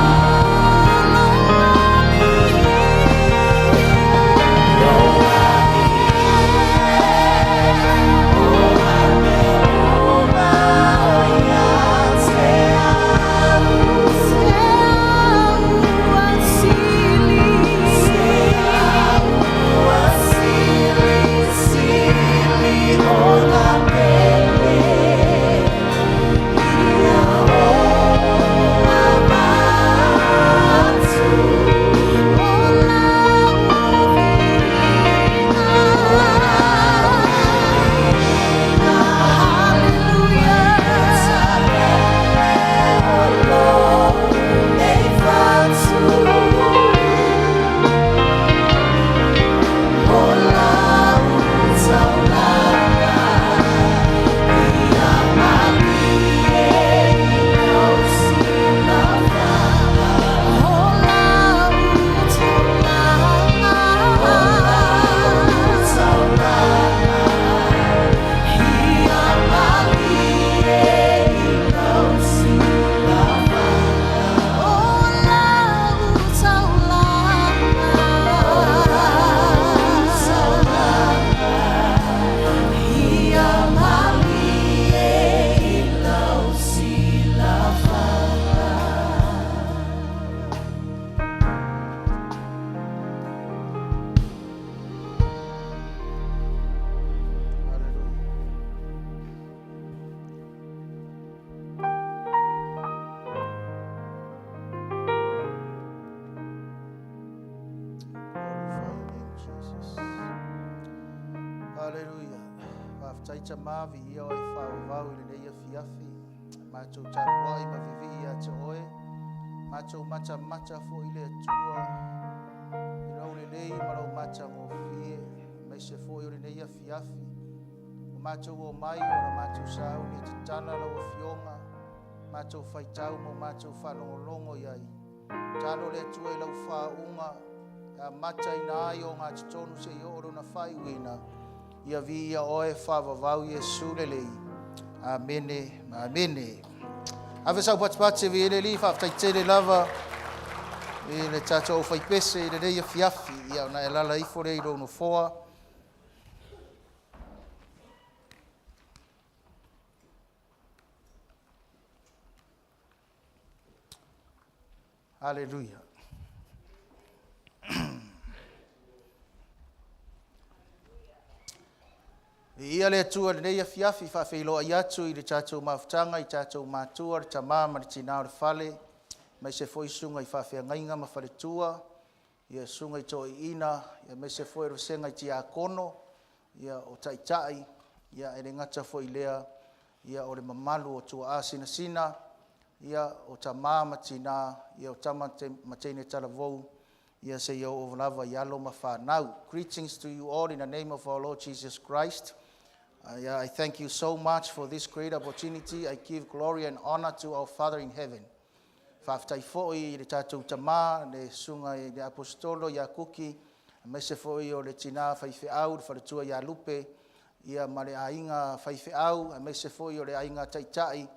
Lo ali o a mea uma o ia te au. Se au a sili sili o na pele. Ia o a watu. Ola uvinga. Hallelujah. O lou nei whatu. Hola u taulanga i a mali e i nau sila whanga. Hola u taulanga. I a mali e i nau sila whanga. Hola u taulanga. I a mali e i nau sila whanga. Hallelujah. Whaftaita mavi ia o e whawavau i le nei a whiawhi. Mātou tāpuai ma vivi a te oe. Mātou mata fo i le atua. I rau le nei marau mata ngōwhie. Mai se fo i le nei a whiawhi. O mātou o mai o na mātou sau ni te tana lau a whionga. Mātou whaitau mo mātou whanongolongo iai. Talo le atua i lau whaunga. A mata ina ai o ngā titonu se i oro na whai wina. Ia vi ia oe whawavau Iesu le lei. Amene, amene. Awe sau patipati vi ele li whawhtaitere lava. I le tātou whaipese i le rei a whiawhi. Ia na e lala ifo rei rono foa. Hallelujah. Ia le atua le nei afiafi whawhiloa i atu i le tātou mawhtanga, i tātou mātua, le tamā, ma le tina o le whale, mai se foi sunga i whawhia ngainga ma whale tua, ia sunga i tō i ina, ia mai se foi rosenga i tia kono, ia o taitai, ia ere ngata foi lea, ia o le mamalu o tua asina sina, ia o tamā ma tina, ia o tama ma teine talavou, ia se ia o lava i alo ma whanau. Greetings to you all in the name of our Lord Jesus Christ. I thank you so much for this great opportunity. I give glory and honor to our Father in heaven. Whaftai fo'i le tātou tamā, le sunga i le apostolo, ia kuki, me se fo'i o le tina whaiwhi au, le wharatua ia lupe, ia ma le ainga whaiwhi au, me se fo'i o le ainga taitai,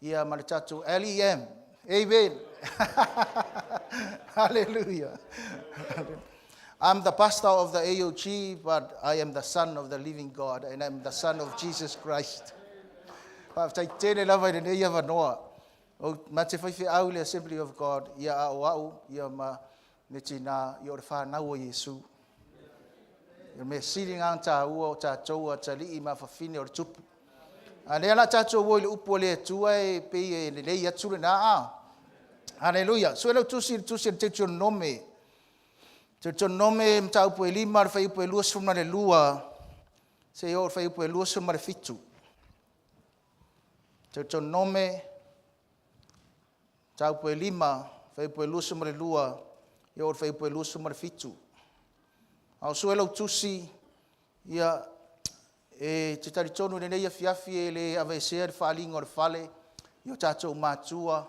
ia ma le tātou LEM. Amen. Hallelujah. I'm the pastor of the AOG, but I am the son of the living God, and I'm the son of Jesus Christ. Tēne lava i nei ava noa. O ma te whaiwhi au le Assembly of God, ia au, ia ma ne tina, i o le whanau o Yesu. Ia me sitting on ta ua o ta toua ta li ma whawhine o le tupu. A le ana tātou woi le upo le atua e pei e le lei atu le naa. Hallelujah. So elo tusi te tio nome. Te tio nome mta upo e lima le whai upo e lua suma le lua. Se o le whai upo e lua suma le fitu. Te tio nome mta upo e lima whai upo e lua suma le lua. E o le whai upo e lua suma le fitu. Au so elo tusi ia e te taritonu le nei afiafi e le avesea le whaalinga o le whale. Ia tātou mātua.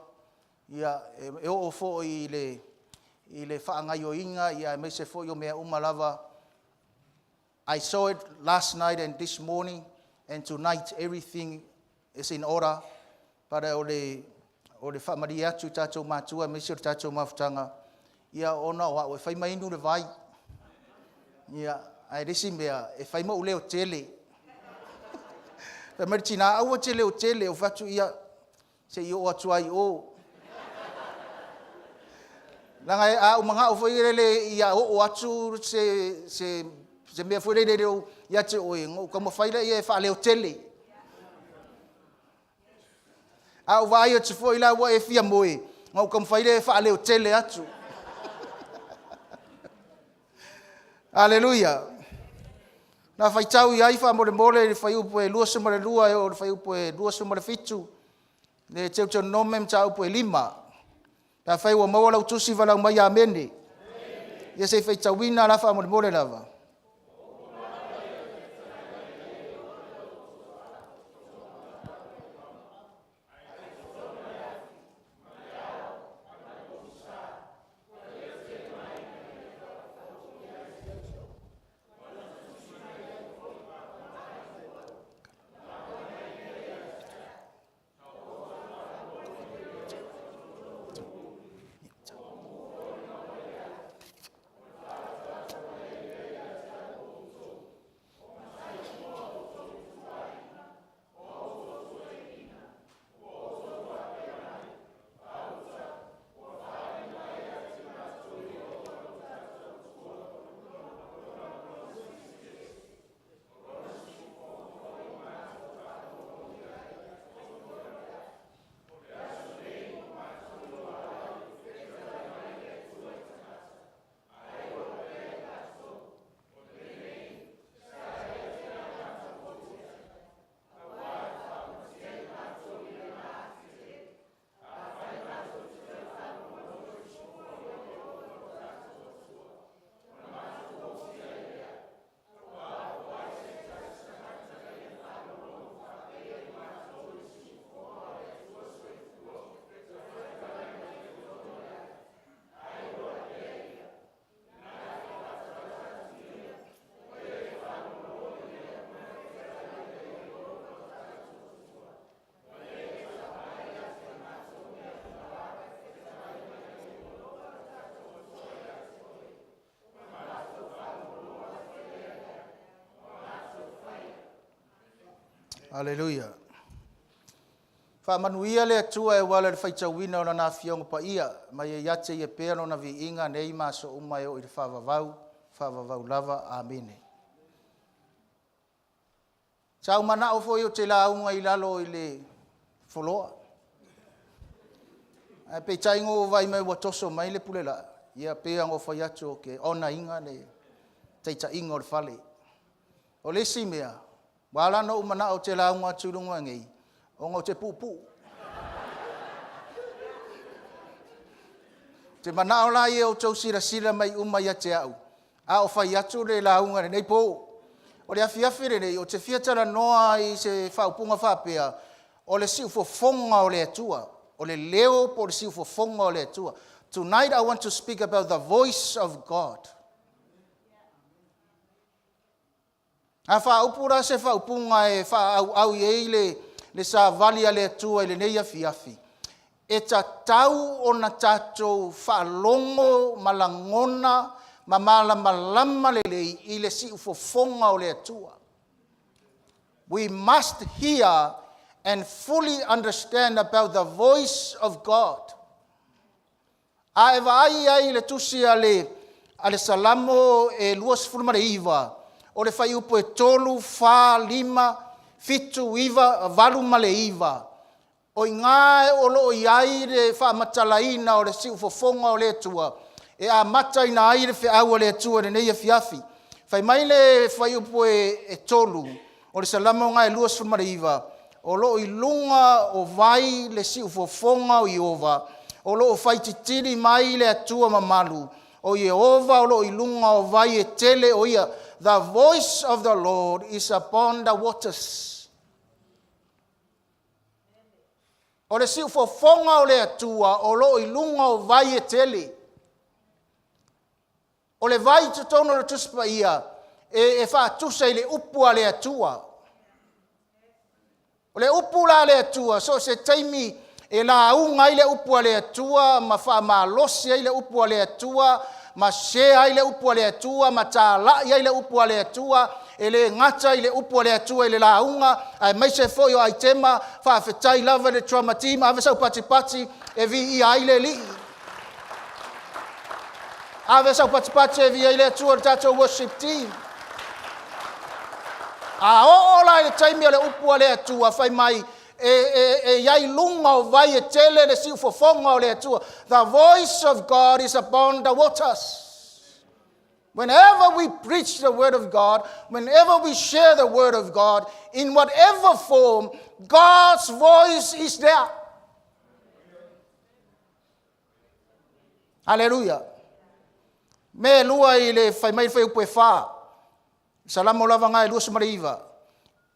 Ia e o fo i le whaangai o inga, ia me se fo i o mea umalava. I saw it last night and this morning, and tonight everything is in order. Para o le whaamari atu tātou mātua, me se o tātou mawhtanga. Ia ona o e whaima inu le vai. Ia ai resi mea e whaima ule o tele. Whaimari tina au o tele o whatu ia se i o atuai o. Langa a umanga o foi le ia o atu se me foi le o ia te o ngo como faile ia fa le hotele. A vai o te foi la o e fia moe ngo como faile fa le hotele atu. Hallelujah. Na fai tau ia fa mo le mole fai upo e lua suma le lua o fai upo e lua suma le fitu. Le teu nome mta upo e lima. Ta fai wa maua lau tusi walau mai amene. Ia se fai tawina la fa mo le mole lava. Hallelujah. Whamanuia le atua e wala le whaitawina o na nga fionga pa ia, mai e yate i e pēano na vi inga nei maso umai o i le whavavau lava, amene. Sau mana o foi o te launga I lalo I le foloa. Pe taingo vai mai watoso mai le pulela. Ia pe ango fai atu o ke ona inga le teita inga o le fale. O le si mea. Wala no umana o te launga tulunga ngei. Ongo te pupu. Te mana o la ia o tau sira mai umai a te au. A o fai atu le launga le nei po. O le afiafire nei o te fiatara noa I se whaupunga whapea. O le siu fofonga o le atua. O le leo po le siu fofonga o le atua. Tonight I want to speak about the voice of God. A whaupura se whaupunga e whaau I le sa vali a le atua I le nei afiafi. E ta tau o na tatou whaalongo malangona malama lelei I le siu fofonga o le atua. We must hear and fully understand about the voice of God. A e vai ai le tusi ale salamo e luas fulma le iva. O le fai upo e tolu, fa, lima, fitu, iva, valu ma le iva. O ingae o lo iai le fa matalaina o le siu fofonga o le atua. E a mata ina aire fe au le atua le neia fiafi. Fai mai le fai upo e tolu. O le salamo ngai luas fulma le iva. O lo I lunga o vai le siu fofonga o Iova. O lo fai titiri mai le atua mamalu. O Iova o lo I lunga o vai e tele o ia. The voice of the Lord is upon the waters. O le siu fofonga o le atua o lo I lunga o vai e tele. O le vai tutono le tuspa ia. E fa tusa I le upua le atua. O le upula le atua, so se taimi e la unga I le upua le atua, ma wha ma losi I le upua le atua, ma shea I le upua le atua, ma tāla I le upua le atua, e le ngata I le upua le atua I le la unga, ai mai se foi o ai tema, wha whetai lava le trauma team, ave sau pati e vi I le li. Ave sau pati e vi I le atua le tatou worship team. A ola le taimi o le upua le atua, fai mai e iai lunga o vai e tele le siu fofonga o le atua. The voice of God is upon the waters. Whenever we preach the word of God, whenever we share the word of God, in whatever form, God's voice is there. Hallelujah. Me lua I le fai mai fai upo e wha. Salamo lava ngai lua sumariva.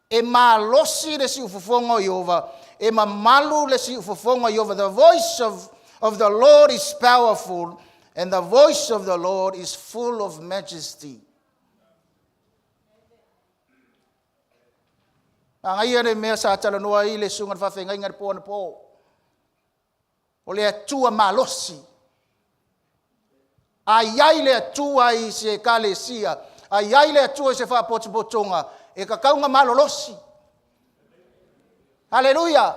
E ma losi le siu fofonga o Iova. E ma malu le siu fofonga o Iova. The voice of the Lord is powerful. And the voice of the Lord is full of majesty. Angai ane mea sa tala noa I le sunga whawhenga inga po na po. O le atua ma losi. Ai le atua I se kalesia. Ai le atua se wha potopotonga. E ka kaunga malolosi. Hallelujah.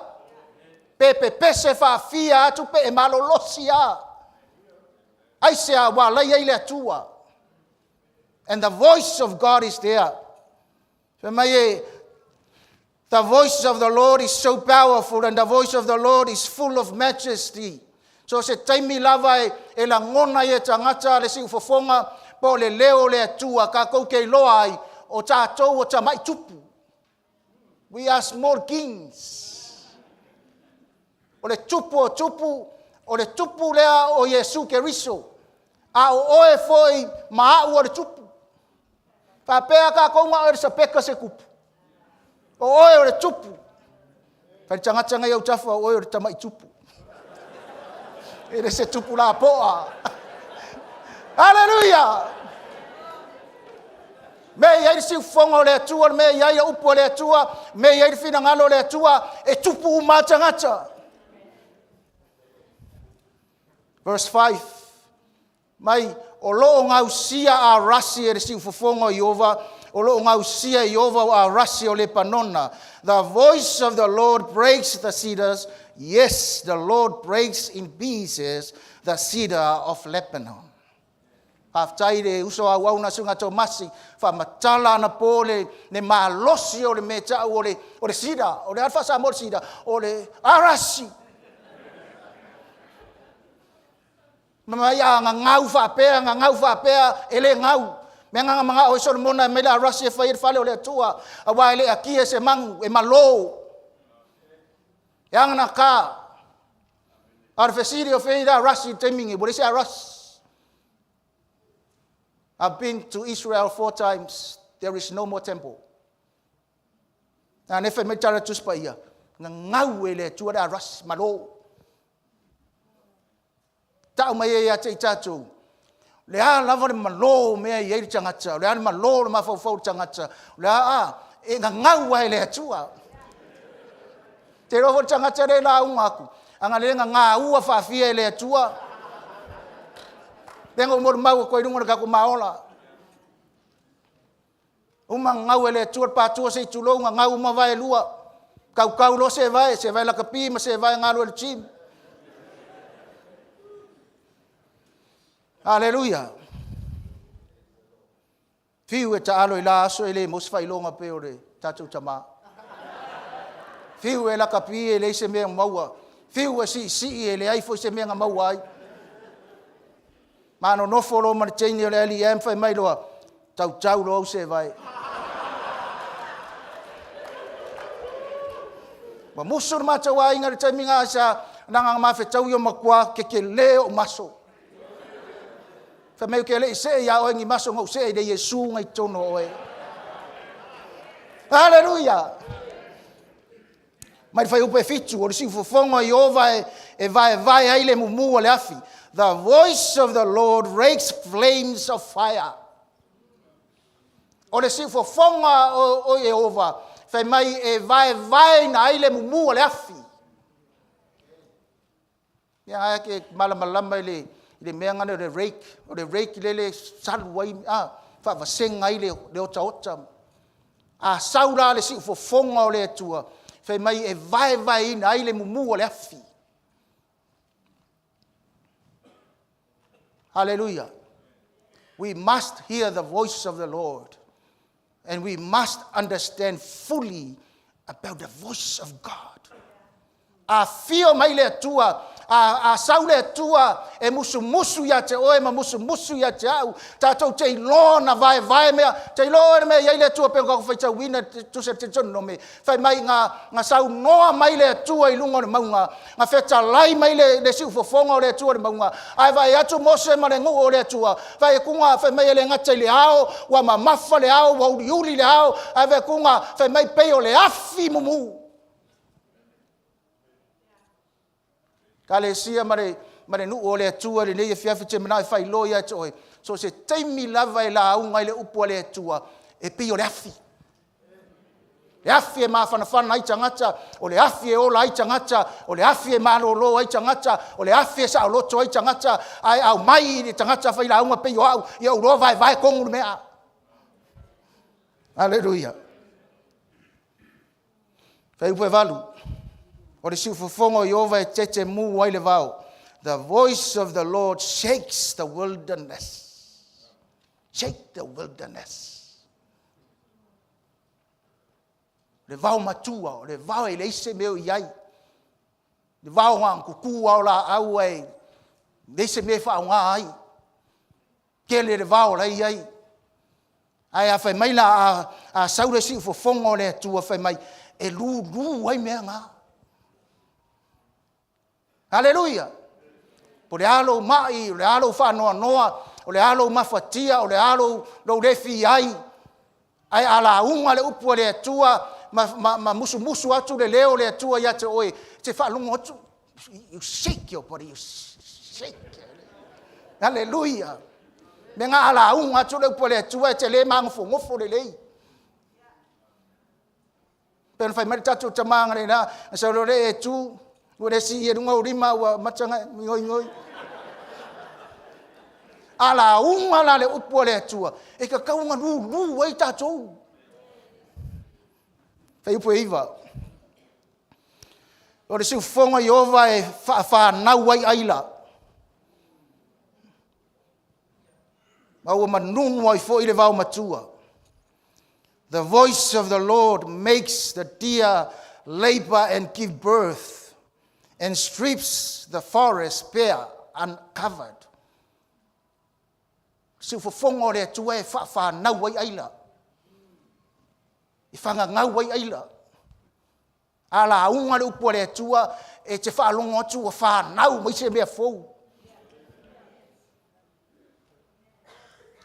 Pe se wha fia atu pe e malolosi a. Ai se a wala ai le atua. And the voice of God is there. The voice of the Lord is so powerful and the voice of the Lord is full of majesty. So se taimi lava e la ngona e tangata le siu fofonga po le leo le atua ka kou kei loa ai o tātou o ta mai tupu. We are small kings. O le tupu o le tupu lea o Yesu Keriso. A o oe foi maa o le tupu. Whapea ka kounga o le sapeka se kupu. O oe o le tupu. Whai tangata ngai au tafu o oe o le tamai tupu. E le se tupu la poa. Hallelujah! Me iai si fonga o le atua, me iai upu o le atua, me iai fina ngalo o le atua, e tupu umatangata. Verse 5. Mai, o loo ngau sia a rasi e le si ufofonga o Iova, o loo ngau sia Iova a rasi o le panona. The voice of the Lord breaks the cedars. Yes, the Lord breaks in pieces the cedar of Lebanon. Paftai le uso au na sunga tomasi fa matala na pole ne malosi o le meta o le sida o le alfa sa mo sida o le arasi. Mama ya ngau fa pea ele ngau. Menga mga o so mona mela arasi fa ir fale o le tua a wa le akie se mangu e malo. Yang na ka arfesiri o feida arasi temingi bo se arasi. I've been to Israel 4 times. There is no more temple. And if I met Tara Tuspaya, Ngawele to a ras malo. Taumaya Tatu. Lea lava malo, me ye changata, Lean malo, mafo changata, La in a Ngawele tua. Terovo changata de la umaku, and a lenga nga fa fiele tua. Tengo mor mau ko idungo ka ko maola. Uma ngau ele tuar pa tu se tulo ngau ma vai lua. Kau lo se vai la kapi ma se vai ngalo el chim. Hallelujah. Fiu e ta alo ila so ele mos fai longa pe ore tatu tama. Fiu e la kapi ele se me maua. Fiu e si ele ai fo se me maua ai. Mano no folo ma chain le ali em fai mai loa tau lo se vai. Wa musur ma tawa inga te minga sa nanga ma fe tau yo makwa ke leo maso. Fa me ke le se ya o ngi maso ngo se de Yesu ngai tono oe. Hallelujah. Mai fai upe fitu o si fofongo i ova e vai ai le mumu le afi. The voice of the Lord rakes flames of fire. O le si fofonga o Yehova, fai mai e vai na ile mumu le afi. Ya ke malama le menga le rake, o le rake le salwai fa vasenga ile le ota. A saura le si fofonga o le tua, fai mai e vai na ile mumu le afi. Hallelujah. We must hear the voice of the Lord. And we must understand fully about the voice of God. A fio mai le tua, a saule tua, e musu ya te oe, ma musu ya te au, tātou te ilona vai mea, te ilona mea iai le tua penga ko whaita wina tu se te tono me, whai mai ngā sau noa mai le tua i lunga le maunga, ngā wheta lai mai le siu fofonga o le tua le maunga, ai vai atu mose ma le ngu o le tua, vai kunga whai mai le ngata le ao, wa ma mafa le ao, wa uri le ao, ai vai kunga whai mai peo le afi mumu. Kale sia mare nu ole atua le nei fiafi te mana fai loia toi so se taimi lava e la unga le upo le atua e pio le afi e ma fana ai tangata o le afi e ola ai tangata o le afi e malo lo ai tangata o le afi e sa lo to ai tangata ai au mai ni tangata fai la unga pio au ia uro vai kongu mea. Hallelujah. Fai upo valu. O le siufofongo i ova e tete mu wai le vau. The voice of the Lord shakes the wilderness. Shake the wilderness. Le vau matua, le vau e le ise meo iai. Le vau ngā kuku au la au e, le ise me wha ngā ai. Kele le vau la iai. Ai a whai mai la a saure siufofongo le tua whai mai. E lu wai mea ngā. Hallelujah. Po le alo mai, le alo whanoa, o le alo mawhatia, o le alo lo refi ai. Ai ala unga le upua le atua, ma musu atu le leo le atua ia te oe. Te whalungo atu. You shake your body, you shake. Hallelujah. Me ngā ala unga atu le upua le atua, te le ngofo le lei. Pena whai maritatu tamanga le na, sa lo le etu, ure si e runga urima wa matanga ngoi. Ala unga la le upua le atua. E ka kaunga nu wai tātou. Whai upu e iwa. O le siu whonga i ova e wha nau wai aila. Maua manunu ai fo i le vau matua. The voice of the Lord makes the deer labor and give birth, and strips the forest bare uncovered. Si fofongo le tua e fa na wai aila. I fanga ngau wai aila. Ala unga le upo le tua e te fa longo tua fa nau mai se mea fou.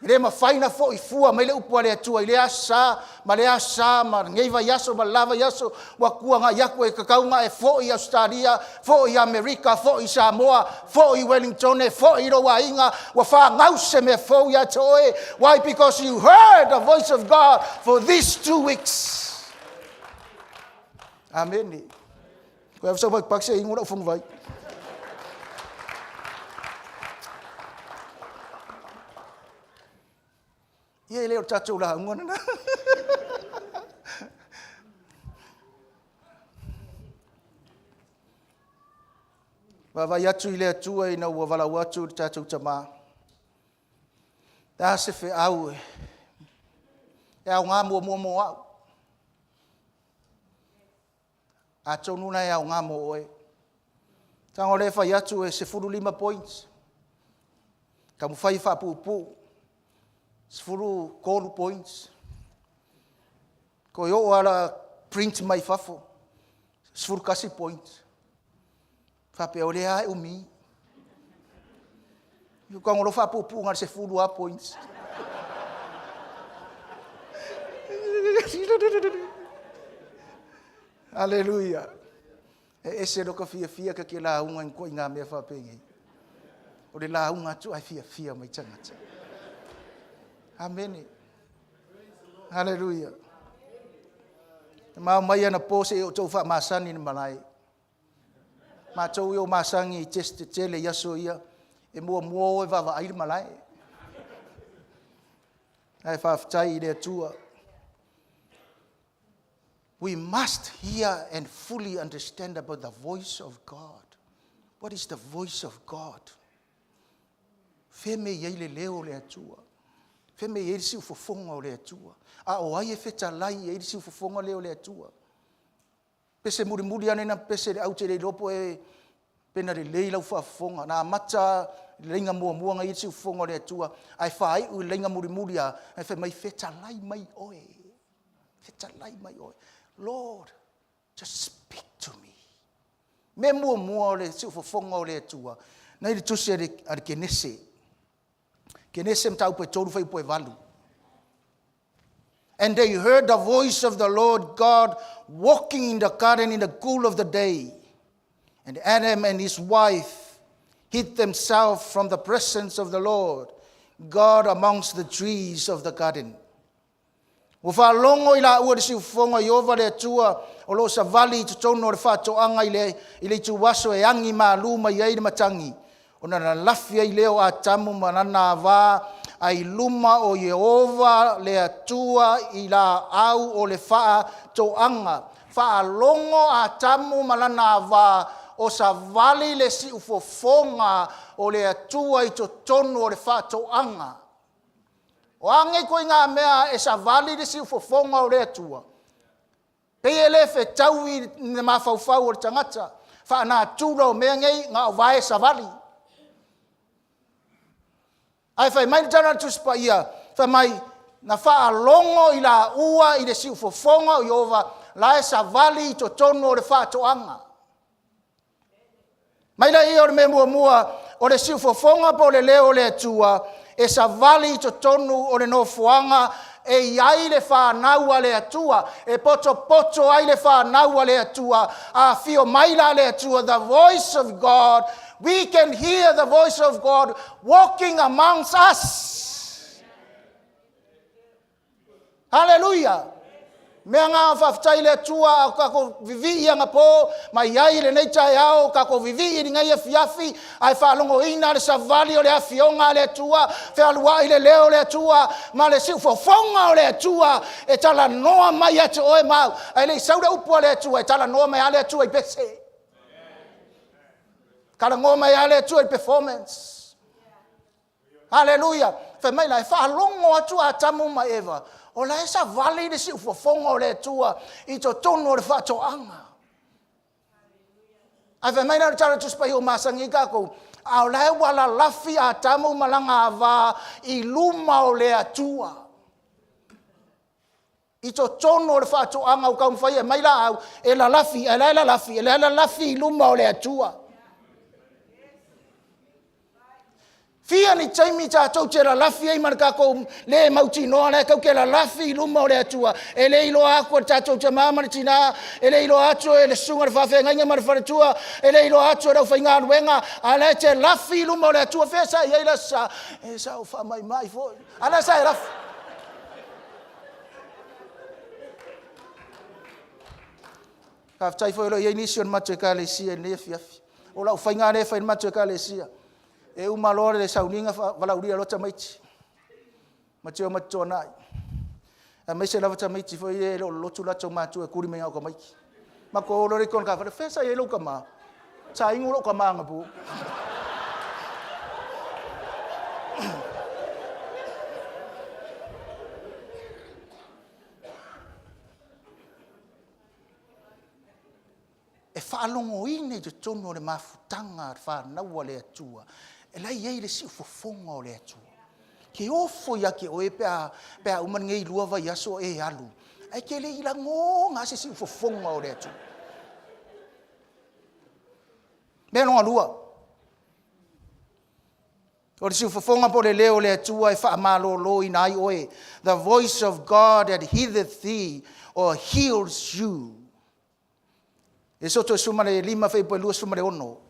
Ile mafaina fo I fua mai le upo le tua ile asa ma ngeiva yaso ma lava yaso wa kuanga yaku e kakaunga e fo I Australia, fo I America, fo I Samoa, fo I Wellington, fo I Rowainga, wa fa ngau se me fo ya toe. Why? Because you heard the voice of God for these 2 weeks. Amen. Ko e so ba pakse ingo na fung vai. Ye leo tatou la ngona na. Wa vai atu ile atua ina ua vala watu tatou tama. Ta se fe au. Ya nga mo au. A tonu na ya nga mo oe. Tango le fa atu e se 5 points. Kamu fai fa pu. Sfuru call points. Ko yo ala print mai fafo. Sfuru kasi points. Fa pe ole ai umi. Yo ka ngolo fa pu ngar se furu a points. Hallelujah. Ese do ka fia ka ke la unga ko inga me fa pe ngi. O de la unga tu ai fia mai tanga. Amen. Hallelujah. Ma mai ana pose o tau fa masani ni malai. Ma tau yo masangi tele yaso ia e mua e va ai malai. Ai fa tai de tua. We must hear and fully understand about the voice of God. What is the voice of God? Feme yele leo le atua. Feme ye si ufofonga o le atua. A o ai e feta lai ye si ufofonga leo le atua. Pese muri ane na pese au te le lopo e pena le leila ufofonga. Na mata lenga mua ngai si ufofonga le atua. Ai fai u lenga muri a ai fe mai feta lai mai oe. Feta lai mai oe. Lord, just speak to me. Me mua o le si ufofonga o le atua. Nei le tusi ar kenese. Kenese mtau pe toru fai poe valu. And they heard the voice of the Lord God walking in the garden in the cool of the day. And Adam and his wife hid themselves from the presence of the Lord God amongst the trees of the garden. Ufa longo ila ua si ufonga Yehova le tua o lo sa vali tu tono le fa to anga ile tu waso e angi ma luma ye matangi. Ona na lafia I leo a tamu manana va ai luma o Yehova le atua I la au o le faa to anga. Faa longo a tamu manana va o sa vali le si ufofonga o le atua I to tono o le faa to anga. O ange ko ngā mea e sa vali le si ufofonga o le atua. Pele fe taui ne mawhauwhau o le tangata. Faa nā tūra o mea ngei ngā o vae sa vali. Ai fai mai tana tu spa ia, fai mai na faa longo I la ua I le si ufofonga o Yehova, la e sa vali I to tonu o le faa toanga. Mai la ia o le me mua o le si ufofonga po le leo le atua, e sa vali I to tonu o le no fuanga, e ai le wha naua le atua, e poto ai le wha naua le atua, a fio maila le atua, the voice of God. We can hear the voice of God walking amongst us. Hallelujah. Mea ngā whaftai le atua, kako vivi anga po, mai ai le nei tai au, kako vivi I ngai e fiafi, ai whalongo ina le savali o le afionga le atua, whalua I le leo le atua, ma le siu fofonga o le atua, e tala noa mai ate oe mau, ai le saura upua le atua, e tala noa mai ale atua I bese. Kala ngoa mai ale atua I performance. Hallelujah. Fa mai lai fa longo atu a tamu ma Eva. O la esa vale de si ufofonga o le tua I to tono le fa to anga. Ai fa mai na tara tu spai o masangi ka ko. Au lai wala lafi a tamu malanga va I luma o le atua. I to tono le fa to anga o ka mfai e mai la au e la lafi e la lafi e la lafi I luma o le atua. Fia ni taimi tātou te la lafi ei maraka ko le mauti noa le kau ke la lafi luma o le atua. E le ilo ako tātou te mamani tina. E le ilo ato e le sunga le whawhenga inga marwharatua. E le ilo ato e rau whainga anuenga. A le te lafi luma o le atua. Whea sa i eila sa. E sa o wha mai fo. Ala sa e lafi. Ka whtai fo ilo i nisi on matu e ka le sia ne fiafi. O lau whainga ne whain matu e ka le sia. E umalore le sauninga valauria lota maiti. Mateo matonai. A mese lava ta maiti foi e lo lotu la tomatu e kuri me au ka maiki. Mako lo rekon ka fa fesa e lo ka ma. Sa ingu lo ka ma ngapu. E fa longo ine de tono le mafutanga fa na wale atua. E lai ei le si ufofonga o le atua. Ke ofo ia ke oe pea uman ngei lua vai aso e alu. Ai ke le ila ngonga se si ufofonga o le atua. Mea longa lua. O le si ufofonga po le leo le atua e wha amalo lo inai oe. The voice of God that healeth thee or heals you. E soto suma le lima fei po lua suma le ono.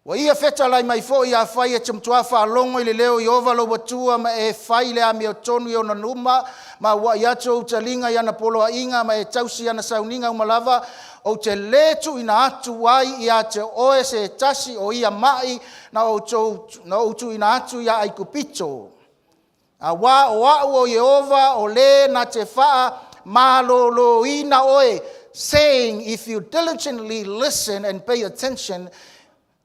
Wa ia feta lai mai fo ia fai e tumtua fa longo I le leo I ovalo watua ma e fai le ami o tonu I ona numa ma wa iato o talinga I ana polo a inga ma e tausi ana sauninga umalava o te letu ina atu wai ia te oe se tasi o ia mai na o tu ina atu ia ai kupito. A wa o au o Yehova o le na te faa malolo ina oe saying if you diligently listen and pay attention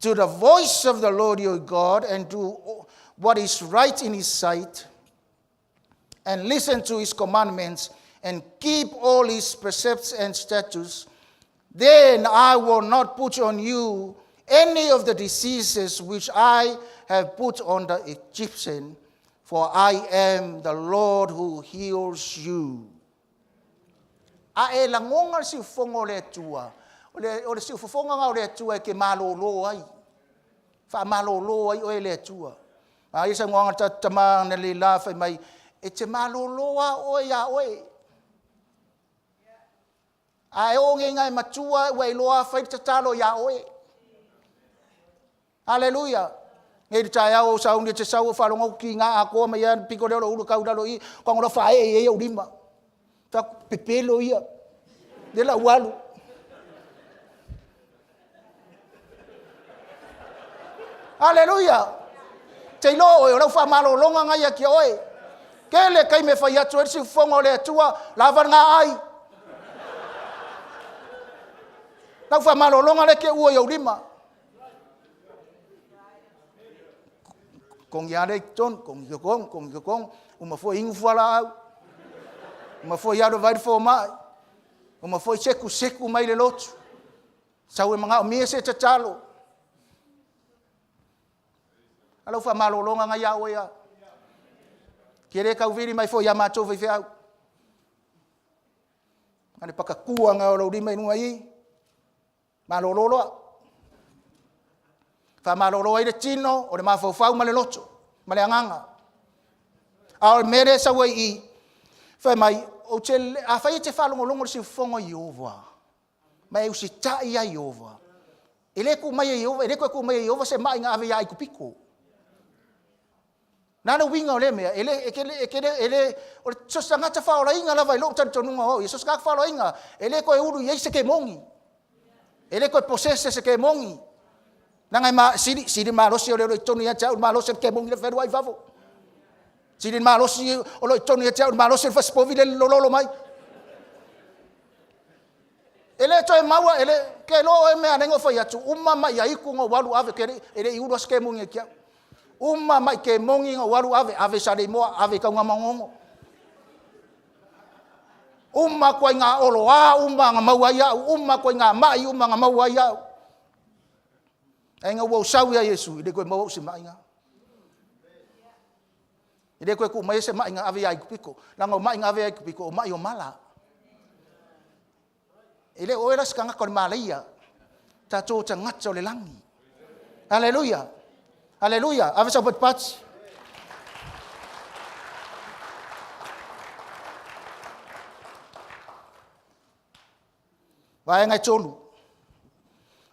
to the voice of the Lord your God and do what is right in his sight and listen to his commandments and keep all his precepts and statutes, then I will not put on you any of the diseases which I have put on the Egyptian, for I am the Lord who heals you. A e langonga si ufonga le tua. O le si ufonga o le tua ke malolo ai. Fa malolo ai o le tua. Ma isa ngonga tama na le la fa mai e te malolo o ya oe. A o ngai matua we loa fa tatalo ya oe. Hallelujah. Ngai tai au sa unde te sau fa longo ki nga a ko ma ya piko le ulu ka udalo I ko ngolo fa e o lima. Ta pepelo ia de la walu Hallelujah te lo o la fa malo longa nga ya ki oi ke le kai me fa ya tso si fongo le tua la va nga ai la fa malo longa le ke u yo lima kong ya le ton kong yo kong uma fo ingu fa la uma fo ya do vai fo mai uma foi seku mai le lotu. Sau e mga umie se tatalo. Alau fa malolonga nga ya oia. Kere ka uviri mai foi ya mato foi feau. Ane pakakua nga o lauri mai nunga I. Malololoa. Fa maloloa I le tino o le mafau ma le lotu. Ma le anganga. A o mere sa wei I. Fa mai o te a fai te falongo longo si fongo Yehova. Mai usi tai ya Yehova. Ele ku mai Yehova, ele ku mai Yehova se mai nga ave ya ikupiko. Nana winga ole me, ele o so sanga ta fa ola inga la vai lo tanto nunga o, so ska fa ola inga, ele ko e uru ye se ke mongi. Ele ko possesse se ke mongi. Nanga ma sidi ma lo si o le tonu ya ta ma lo se ke mongi le feru ai favo. Sidin malosi o lo tonu ya malosi fa spovi le lolo mai. Ele to e maua ele ke lo e me anengo fa ya tu umma mai ya iku ngo walu ave kere ele i udo ske mungi kia. Uma mai ke mongi ngā waru ave sare moa, ave kaunga mangongo. Uma koe ngā oloa, uma ngā maua iau, uma koe ngā mai, uma ngā maua iau. E ngā wau sau ia Yesu, i koe mau se mai ngā. I koe ku mai se mai ngā ave ai kupiko. Nanga o mai ngā ave ai kupiko, o mai o mala. I le oera ska ngako ni malaia, ta tō ta ngata o le langi. Hallelujah. Hallelujah. Ave sa patpats. Vai ngai tonu.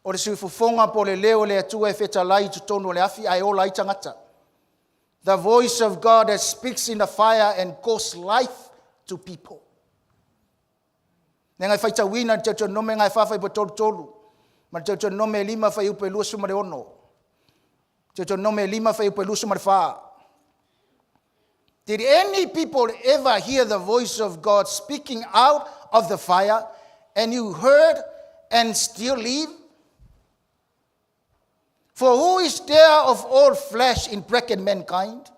O le siufufonga po le leo le atua e feta lai tu tonu le afi ai ola i tangata. The voice of God that speaks in the fire and calls life to people. Ngai faita wina te te nome ngai fafa i po tolu. Ma te te nome lima fa upe lusu ma le ono. Te te nome lima fa upe lusu ma le fa. Did any people ever hear the voice of God speaking out of the fire and you heard and still live? For who is there of all flesh in bracket mankind,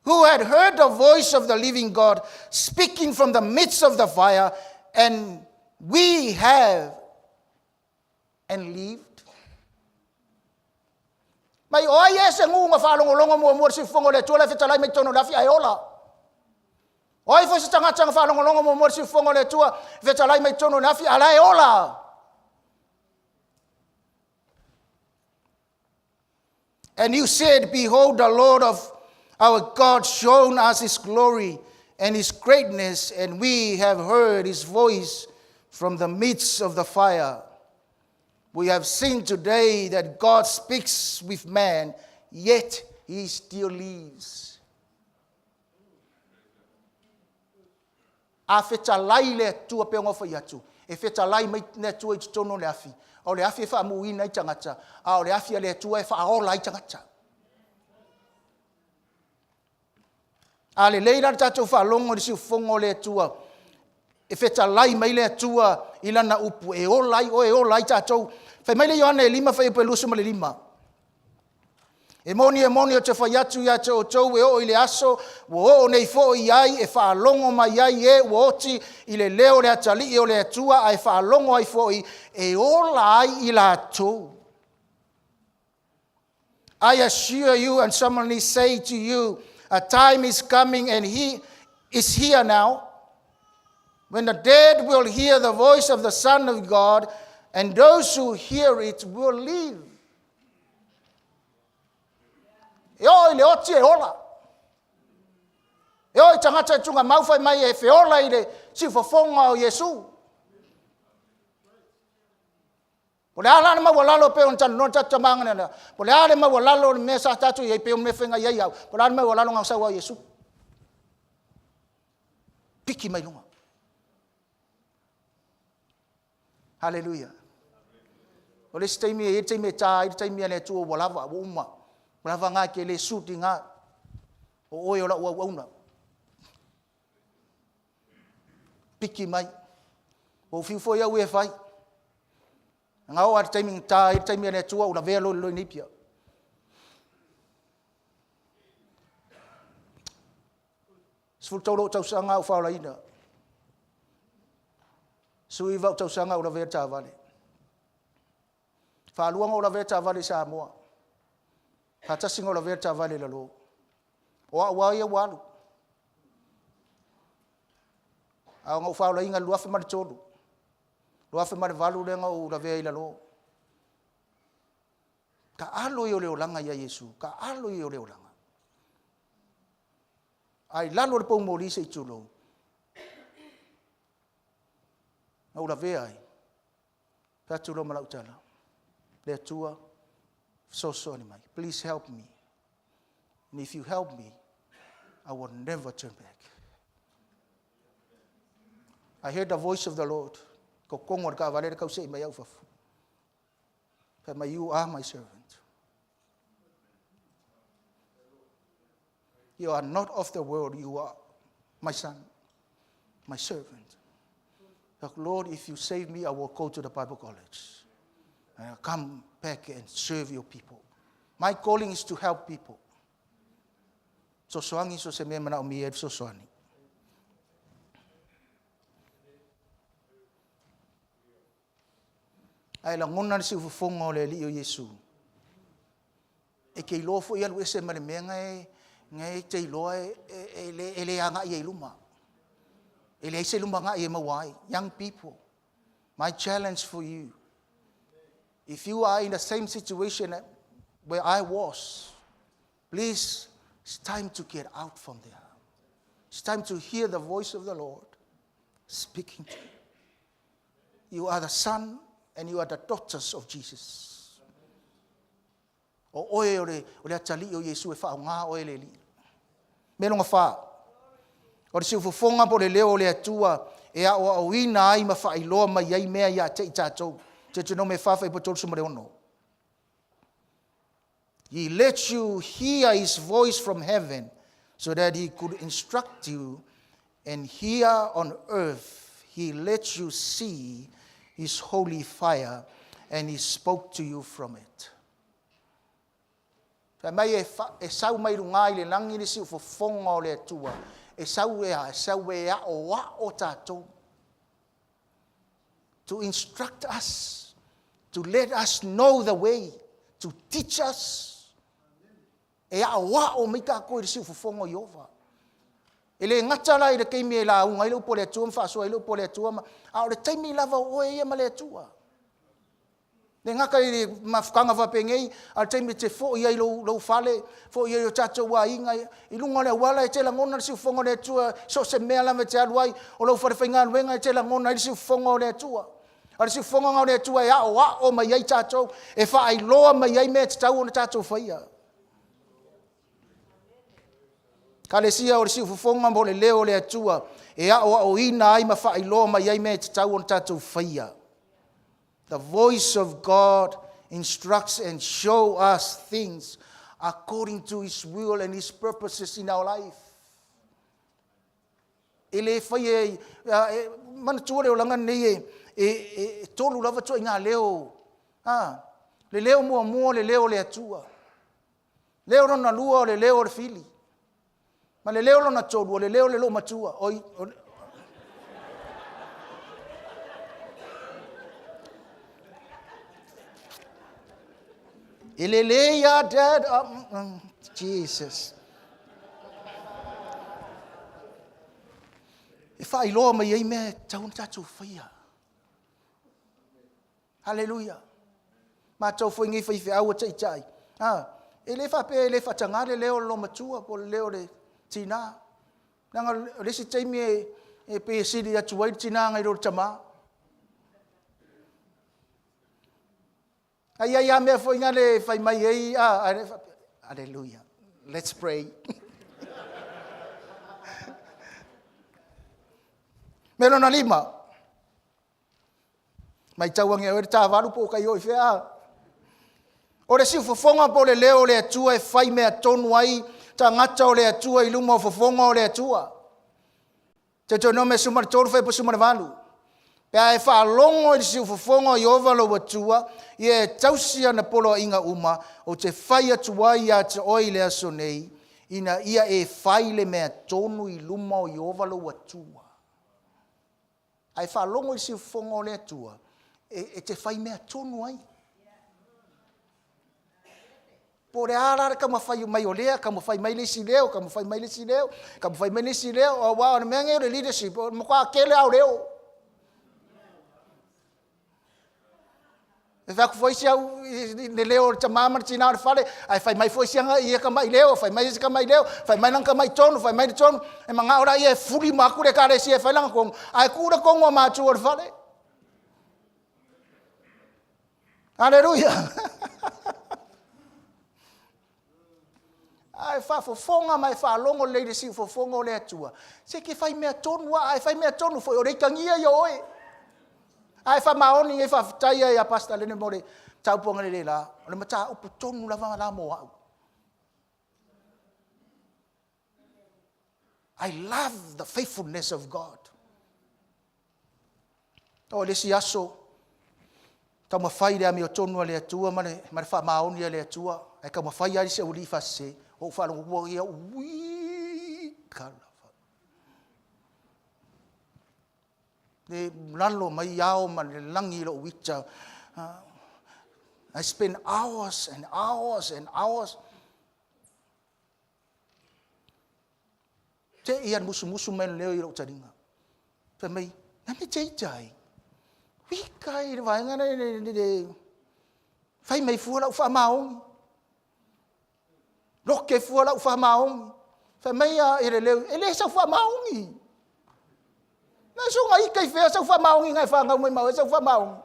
who had heard the voice of the living God speaking from the midst of the fire, and we have and lived? Mai o ai ese ngu nga whalongolongo mua mua si fongo le tuala fitalai me tono lafi ai ola. Oi fo si tangata nga whalongolongo mua mua si fongo le tua fitalai me tono lafi alai ola. And you said, behold, the Lord of our God shown us his glory and his greatness, and we have heard his voice from the midst of the fire. We have seen today that God speaks with man, yet he still lives. A fetalai le tua pe ngofa yatu. E fetalai mai ne tua I tono le afi. O le afi e wha amuina I tangata. A o le afi le tua e wha aola I tangata. A le leira tatou wha longo le siu fongo le tua. E fetalai mai le tua ilana upu. E olai tatou. Whai mai le Ioana e lima whai upe lusu ma le lima. E moni o te whai atu ia te o tau e o I le aso. Wo o nei fo I ai e wha longo mai ai e wo oti I le leo le atali I o le atua ai wha longo ai fo I e ola ai I la tau. I assure you and solemnly say to you, a time is coming and he is here now, when the dead will hear the voice of the Son of God, and those who hear it will live. E oi le oti e ola. E oi tangata tunga maufai mai e feola I le siufafonga o Yesu. Po le ala ma walalo pe on tanu nota tamanga na. Po le ala ma walalo me sa tatu ye pe me fenga ye ya. Po le ala ma walalo nga sa wa Yesu. Piki mai lunga. Hallelujah. O le staimi e taimi ta I taimi le tu walava wo uma. Walava nga ke le suti nga. O oi ola wa una. Piki mai. O fifo ya we fai. Nga o at timing ta I taimi le tu una velo lo nipia. Sful tau tau sanga o fa la ina. Sui va tau sanga o la veta vale. Fa luanga o la veta vale sa moa. Hata singo la veta vale la lo. O ia walu. A nga fa la inga lua fe mar tolu. Lua fe mar valu le nga o la ve la lo. Ka alo yo le olanga ya Yesu. Ka alo yo le olanga. Ai lalo le pau mori se tulo. O la ve ai. Ka tulo mala utala. Le tua so ni mai. Please help me. And if you help me, I will never turn back. I heard the voice of the Lord. Ko kongor ka valere ka usei mai au fafu. But you are my servant. You are not of the world. You are my son, my servant. Like, Lord, if you save me, I will go to the Bible college. And I'll come back and serve your people. My calling is to help people. So soangi so se me mana o mi e so soani. Ai la ngona si ufonga o le li o Yesu. E ke lo fo ia lu se mane me ngai te lo ele anga i luma. Ele se luma nga i mawai. Young people, my challenge for you, if you are in the same situation where I was, please, it's time to get out from there. It's time to hear the voice of the Lord speaking to you. You are the son and you are the daughters of Jesus. O oe o le atali o Yesu e wha ngā oe le li. Me longa wha. O le siufofonga po le leo le atua e a o awina ai ma wha iloa mai ai mea ia te i tātou. Te tino me whawhai po tolu sumare ono. He let you hear his voice from heaven so that he could instruct you, and here on earth he let you see his holy fire and he spoke to you from it. Mai e sau mai runga i le langi le siu fofonga o le atua. E sau e a o wa o tātou. To instruct us, to let us know the way, to teach us. E a wa o mika koe le siu fofonga o Iova. E le ngatala i le keimi e la unga i le upo le atua, mwhasua i le upo le atua, a o le taimi lava o e ia ma le atua. Le ngaka i mafukanga whapengei, al taimi te fo ia i lau fale, fo ia i o tātou wa inga, i lunga le wala e te la ngona le siu fonga le atua, so se mea lama te aluai, o lau wharewhainga luenga e te la ngona i siu fonga o le atua. A le siu fonga o le atua e a o mai ai tātou, e wha ai loa mai ai mea te tau o na tātou whaia. Ka le sia o le siu fonga mo le leo le atua, e a o ina ai ma wha ai loa mai ai mea te tau o na tātou whaia. The voice of God instructs and shows us things according to his will and his purposes in our life. Ele fai mana tua leo langa nei e tolu lava tua inga leo. Le leo mua le leo le atua. Leo rona lua le leo le fili. Ma le leo lona tolu le leo le lo matua. Ileleia, Dad, Jesus. E whai loa mai ei mea taun tātou whaia. Hallelujah. Ma tau whaingi whaiwhi aua tai tai. E le whape e le whatangare leo lo matua po leo le tina. Nanga resi taimi e pe siri atu wai tina ngai ro tama. Ai me foi ngale fai mai ei hallelujah. Let's pray. Mero na lima. Mai tauange o ta valu po kai o fea. O le siu fofonga po le leo le atua e fai mea tonu ai ta ngata o le atua i luma o fofonga o le atua. Te tono me sumar tolu fai po sumar valu. Pea e whaalongo i siu fofonga i ovalo watua, i e tausia na polo inga uma, o te whai atua i a te oi le aso nei, ina ia e whai le mea tonu i luma o i ovalo watua. Ai whaalongo i siu fofonga o le atua, e te whai mea tonu ai. Po re arara ka mawhai mai o lea, ka mawhai mai le si leo, ka mawhai mai le si leo, ka mawhai mai le si leo, o wao na mea le leadership, o mawha kele au leo. E whaku foisi au ne leo ta mama tina o whare, ai whai mai foisi anga i eka mai leo, whai mai eka mai leo, whai mai nanga mai tonu, whai mai tonu, e manga ora i e furi makure kare si e whai langa kongo, ai kura kongo mātu o whare. Hallelujah. Ai whafonga mai whalongo leire si whafonga o le atua. Se ke whai mea tonu, ai whai mea tonu, whai o reikangia i oe. Ai wha maoni e whawhitaia i a pasta lene more tauponga le la. O le mata upu tonu lava la mo au. I love the faithfulness of God. O le si aso. Tau mawhai lea mi o tonu le atua, mare wha maoni le atua. Ai ka mawhai ari se uli whase, o whanau ia ui kala. Le lalo mai ao ma le langi lo wicha. I spend hours and hours and hours. Te ian musu men leo i lo taringa. Pe mai, nami jai. Wikai le vaenga ne fai mai fua lau wha maongi. Roke fua lau wha maongi. Pe mai a ere leo, ele sa wha maongi. Na so ngai kai fea sa wha maongi ngai wha ngau mai mau sa wha maongi.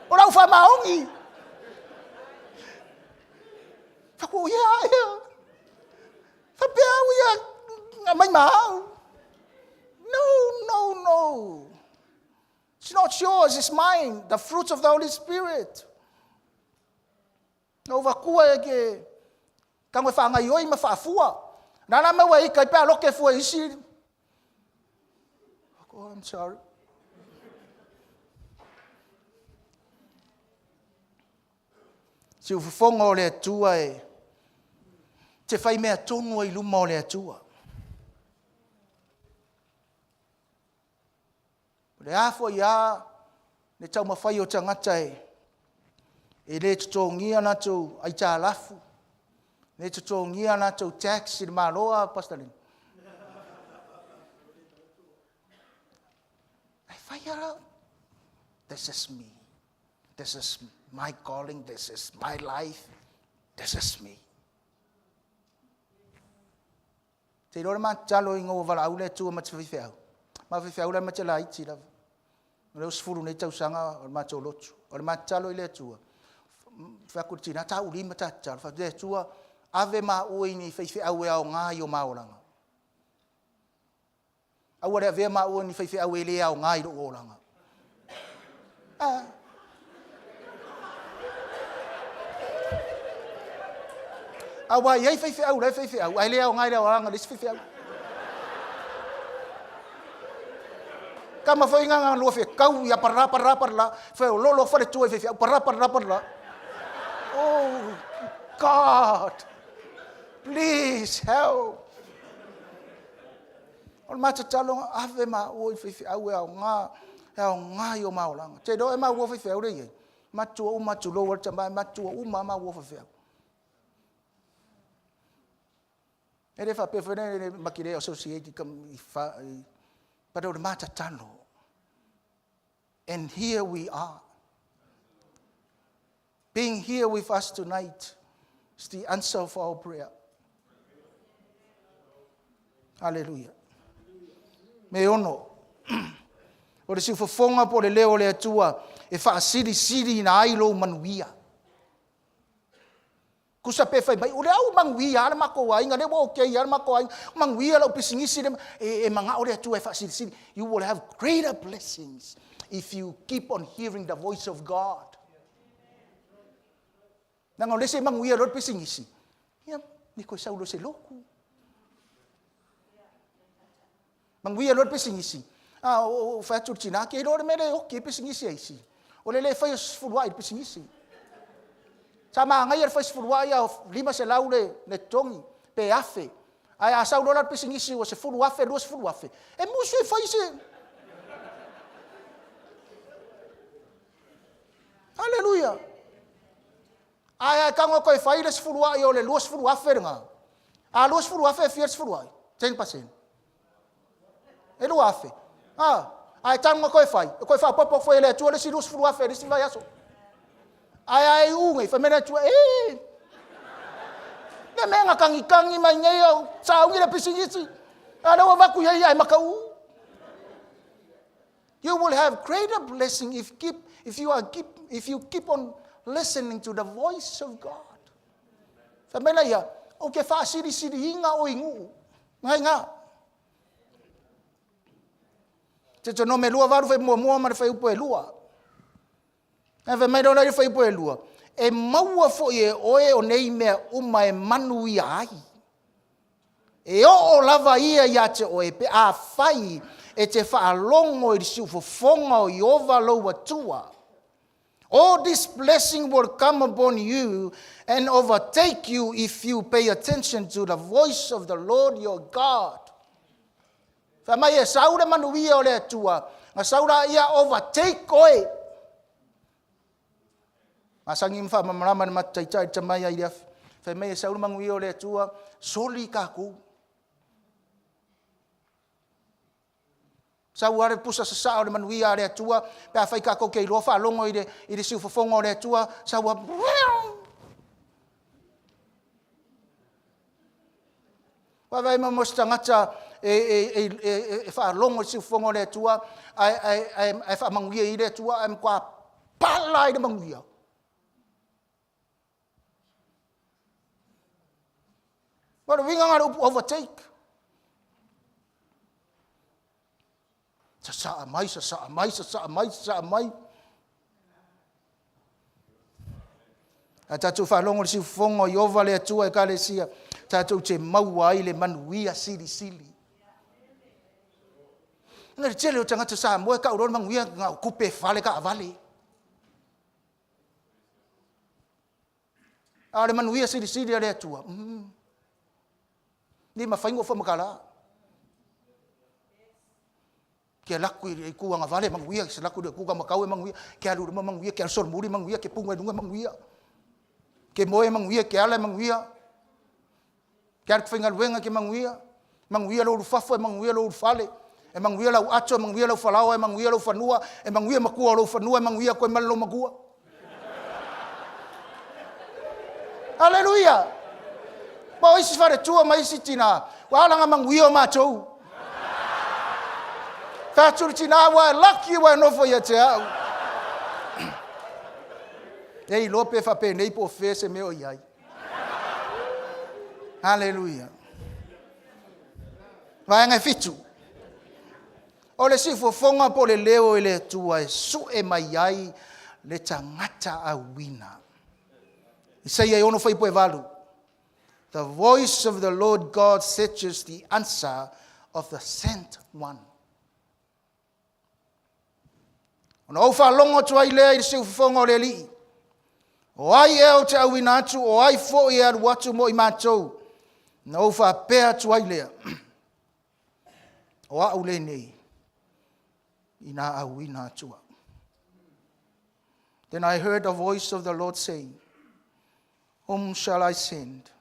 O lau wha maongi. Whako ia. Whapea ia mai mau. No. It's not yours, it's mine. The fruits of the Holy Spirit. No vakua ke kango whanga ioi ma whaafua. Nana maua i kai pēa loke fua isi. Oh, I'm sorry. Si ufufonga o le atua e te whai mea tonu i luma o le atua. Le afo ia le tau mawhai o tangata e le tutongia na tau ai tā lafu. Le tutongia na tau tax i le maloa, Pastor. This is me. This is my calling. This is my life. This is me. Te rore ma talo ingo wala au le tua ma te whiwhiau. Ma whiwhiau le ma te la iti lava. Leo sfuru nei tau sanga o ma tau lotu. O le ma talo i le tua. Whakur tina ta uri ma ta talo. Wha le tua ave ma ui ni whiwhiau e au ngā i o maoranga. Au rea vea ma ui ni whiwhiau e le au ngā i ro oranga. Awa iai whiwhiau, rei whiwhiau. Ai le au ngā i ro oranga, lesi whiwhiau. Kama foi nganga lua fe kau ya parla fe lolo fare tu fe parla. Oh God, please help. On mata talo ave ma o fe au nga yo maulanga. Te do e ma wo fe ore ye. Matu o matu lo wa tamba matu o mama wo fe. Ere fa pe fene makire associate kam fa. But it matter tano. And here we are. Being here with us tonight is the answer for our prayer. Hallelujah. Me ono. O le siufafonga po le leo le atua e wha siri na ailo manuia. Kusa pe fai mai o le au manguia ala mako ai nga le wo okay ala mako ai manguia la pisingisi e manga o le atua e wha siri. You will have greater blessings if you keep on hearing the voice of God. Nanga o le se manguia lo pisingisi. Ia ni ko sa ulo se loku. Manguia lo pisingisi. O fa tu tina ke lo me le okay pisingisi ai si. O le fai fulwa i pisingisi. Sama ngai er fais fulwa ia lima se laule le tongi pe afe. Ai a sa dolar pisingisi o se fulwa afe dos fulwa afe. E musu fai se. Hallelujah. Ai kango ko fai le fulwa ia le los fulwa afe nga. A los fulwa afe fiers fulwa 10%. E lo afe. Ai tango ko fai popo foi le tu le si los fulwa afe si vai aso. Ai ungai fa mena tua ne menga kangi mai ngai au sa ungi le pisingisi ana wa vaku ai makau. You will have greater blessing if you keep on listening to the voice of God. Fa mena ia o ke fa siri inga o ingu ngai nga te no me lua varu fe mo ma fe upo e lua. Ave mai dona fai po elua. E maua fo e oe o nei mea uma e manu ia ai. E o lava ia te oe pe a fai e te whaalongo i siu fofonga o Iova lau atua. All this blessing will come upon you and overtake you if you pay attention to the voice of the Lord your God. Whamai e saura manuia o le atua. Nga saura ia overtake oe. Masangi mwha mamarama na mataitai tamai ai afi. Whamai e saura manuia o le atua. Soli kako. Sau are pusa sa sa o le manuia o le atua. Pea whai kako kei roa whalongo i le siufafonga o le atua. Sau a... Wawai ma mosta ngata e whalongo i siufafonga o le atua. Ai whamanguia i le atua. Ai mkwa pala i le manguia. But we are going to overtake. Sa mai. A tatu whalongo si fongo i ova le atua e kare sia. Tatu te maua ai le manuia sili. Nga le tele o tangata sa moe ka urona manguia ngā kupe whale ka avale. A le manuia sili a le atua. Ni mawhaingo whamakala. Kia laku i kuanga vale manguia, kia laku i kuanga makau e manguia, kia ruruma manguia, kia sormuri manguia, kia punga dunga manguia, kia moe manguia, kia ala manguia, kia whainga luenga kia manguia lo urufafo e manguia lo urufale, e manguia lau ato, e manguia lau falao, e manguia lau fanua, e manguia makua lau fanua, e manguia koe malo magua. Hallelujah! Ba isi whare tua ma isi tina. Waalanga manguia o mātou. Whāturu tina wa laki wa nofo ia te au. Ei lope whape nei po whese meo iai. Hallelujah. Waenga fitu. O le sifo fonga po le leo i le tua e su e mai ai le tangata a wina. Isaiah ono whai po e walu. The voice of the Lord God searches the answer of the sent one. Ona au whalongo tua i lea i se ufonga o le li. O ai eo te awina atu, o ai fo i aru atu mo i mātou. Na au whapea tua i lea. O au le nei. I nā awina atua. Then I heard a voice of the Lord saying, Whom shall I send?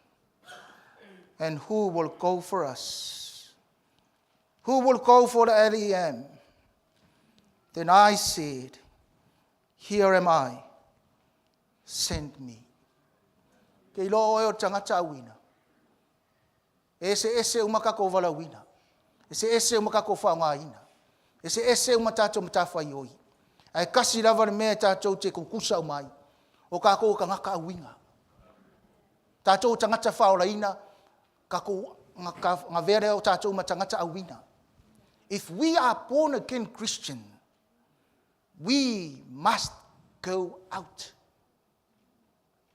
And who will go for us? Who will go for the LEM? Then I said, Here am I, send me. Kei lo o tangata awina. Ese umakako vala wina. Ese umakako whaongaina. Ese umatato matawhai oi. Ai kasi lava mea tātou te kukusa umai. O kako o kangaka awinga. Tātou tangata whaolaina. Kako nga vere o tātou matangata awina. If we are born again Christian, we must go out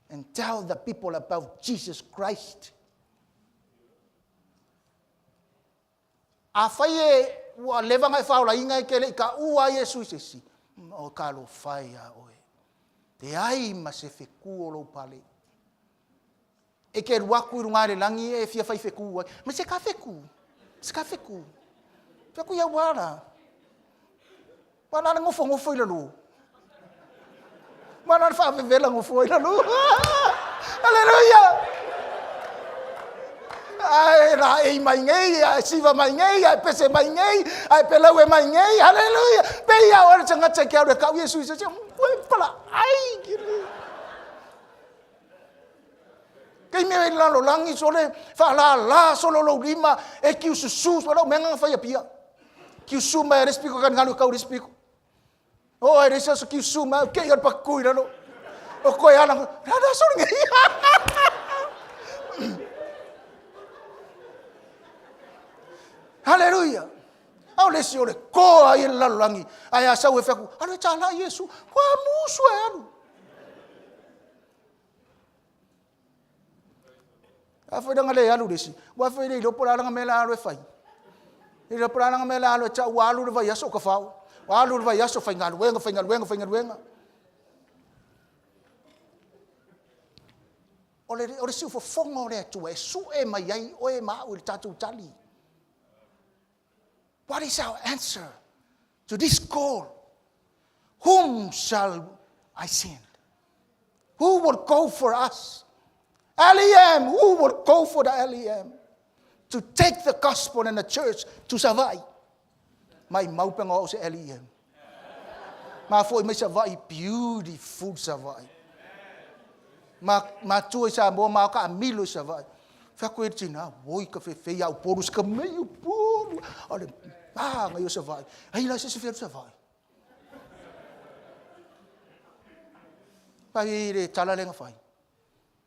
and tell the people about Jesus Christ. A whai e ua levanga e whaola inga e kele i ka ua Yesu sesi. O ka lo whai a oe. Te ai ma se wheku o lo pale. E ke ruaku i runga re langi e fia whai wheku. Ma se ka wheku. Se ka wheku. Wheku ia wara. Wala na ngofo i lalo. Wala na whaavevela ngofo i lalo. Hallelujah! Ai ra e mai ngai, ai siva mai ngai, ai pese mai ngai, ai pelaue mai ngai. Hallelujah! Peia ora tangata ke ora ka Yesu se pala ai kiri. Kai me la lo langi sole fa la solo lo lima e ki usu solo menga fa pia. Ki usu mai respiko kan ngalo ka respiko. O ai resa so ki usu mai ke ia pa kui no. O ko ia na solo ngai. Hallelujah. Au le siore ko ai la langi. Ai asa we faku. Ana chala Yesu. Kwa musu anu. A foi danga le alu desi. Wa foi le lo pora nga mela alo fai. Le pora nga mela alo cha wa alu va yaso ka fao. Wa alu va yaso fa ngalu wenga. O le siu fofonga o le atua, e su e mai ai o e maa o le tatou tali. What is our answer to this call? Whom shall I send? Who will go for us? LEM, who will go for the LEM? To take the gospel and the church to Savai. Mai maupenga o se LEM. Ma foi me Savai, beautiful Savai. Ma tue sa mo ma ka milo Savai. Fa ko tina, voi ka fe fe ya porus ka meio poru. Ale ngai o Savai. Ai la se fe Savai. Pai le tala lenga fai.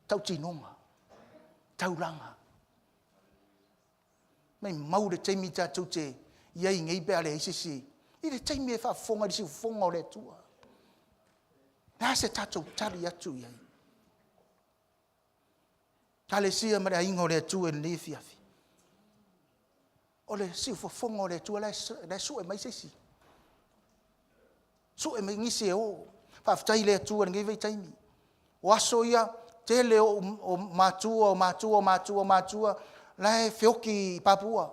Tau tinonga. Tau langa. Mai mau le taimi tātou te iai ngei bea le isisi. I le taimi e whaafonga risi ufonga o le tua. Nā se tātou tari atu iai. Ka le sia ma le ainga o le tua e le fiafi. O le si ufonga o le tua le su e mai sisi. Su e mai ngisi e o. Whaafitai le tua ngei vei taimi. O aso ia te le o mātua. Lai feoki Papua.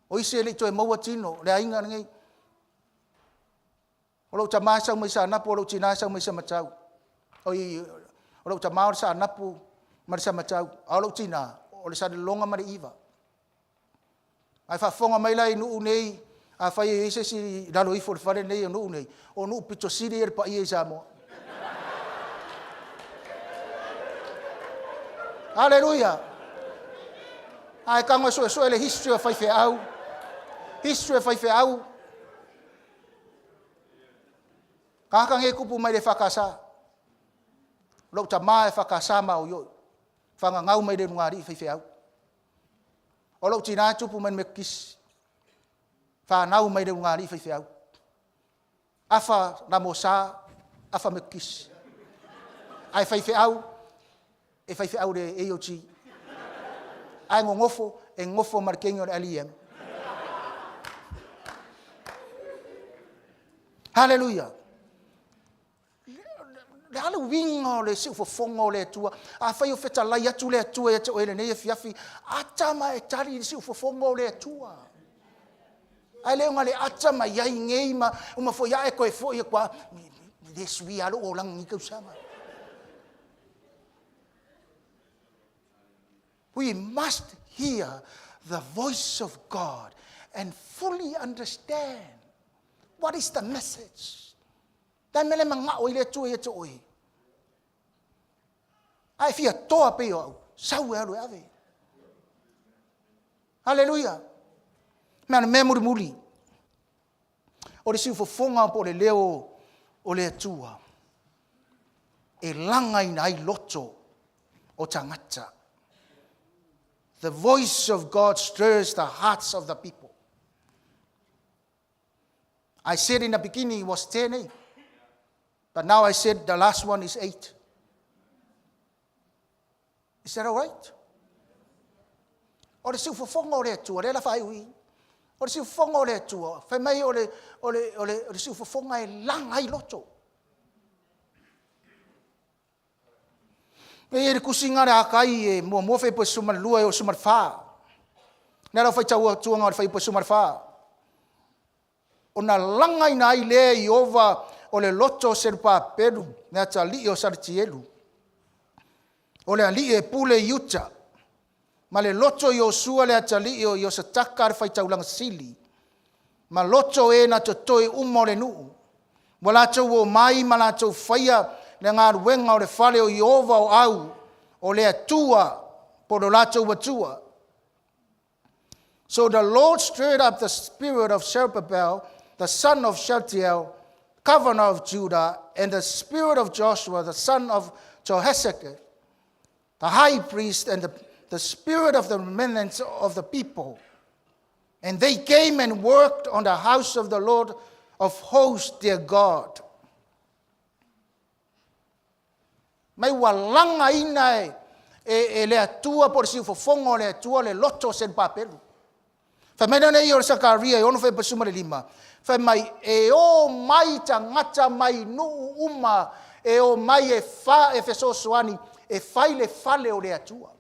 O ise le toe maua tino, le ainga ngai. O lau ta maa sau mai sa napu, o lau tina sau mai sa matau. O lau ta maa sa napu, mari sa matau. O lau tina, o le sa longa mari iwa. Ai whaafonga mai lai nuu nei, a whai e ise si lalo ifo le whare nei o nuu nei. O nuu pito siri e pa i e sa moa. Hallelujah. Ai kanga so le history of fai au. History of fai au. Kaka nge kupu mai le whakasa. Lau ta maa e whakasa ma o yo. Whanga ngau mai le ngari fai au. O lau tina tupu mai me kis. Whanau mai le ngari fai au. Afa na mo sa, afa me kis. Ai fai au. E fai au le AOT. Ai ngofo markengo le LEM. Hallelujah. Le ala winga le si ufofonga le tua. A fai o feta lai atu le tua e te oele nei e fiafi. Atama e tari le si ufofonga le tua. Ai leonga le atama iai ngei ma uma fo ia e koe fo ia kwa. Le sui alo o lang nika usama. We must hear the voice of God and fully understand what is the message. Tai mele manga o ile tu e to oi. Ai fia toa pe o sau e alo ave. Hallelujah. Mana memori muli. O le sifu fonga po le leo o le tua. E langa ina ai loto o tangata. The voice of God stirs the hearts of the people. I said in the beginning it was 10, but now I said the last one is 8. Is that all right? O le siu fofonga o le atua, le la whai ui. O le siu fofonga o le atua, whai mai o le siu fofonga e langa i loto. E re kusinga re akai e mo fai po sumar lua e o sumar fa. Ne ra fai tau tuanga o fai po sumar fa. O na langa ina ai le i ova o le loto serpa peru, ne ata li o sartielu. O le ali e pule yuta. Ma le loto i o sua le ata li o sa takar fai tau langa sili. Ma loto e na totoi umo le nuu. Wala tau o mai ma la tau faia le ngā ruenga o le whale o Iova o au, o le atua, po lo lato watua. So the Lord stirred up the spirit of Zerubbabel, the son of Shealtiel, governor of Judah, and the spirit of Joshua, the son of Jehozadak, the high priest, and the spirit of the remnants of the people. And they came and worked on the house of the Lord of hosts, their God. Mai walanga ina e le atua por si fofongo le atua le loto sen papelu. Fa mena nei o Sakaria e ono fe pasuma le lima. Fa mai e o mai tangata mai nu uma e o mai e fa e feso soani e fai le fale o le atua.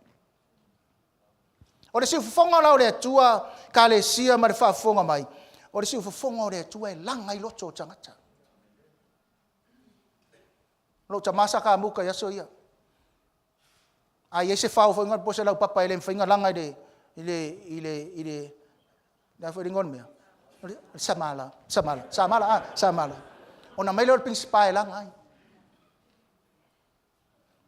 O le siu fonga la o le atua ka le sia ma le whaafonga mai. O le siu fonga o le atua e langa I loto o tangata. Lo ta masa ka muka yaso ia. Ai ese whao whainga posa lau papa ele whainga langa ile na whaingon mea. Samala. Ona mai lor ping spa langa ai.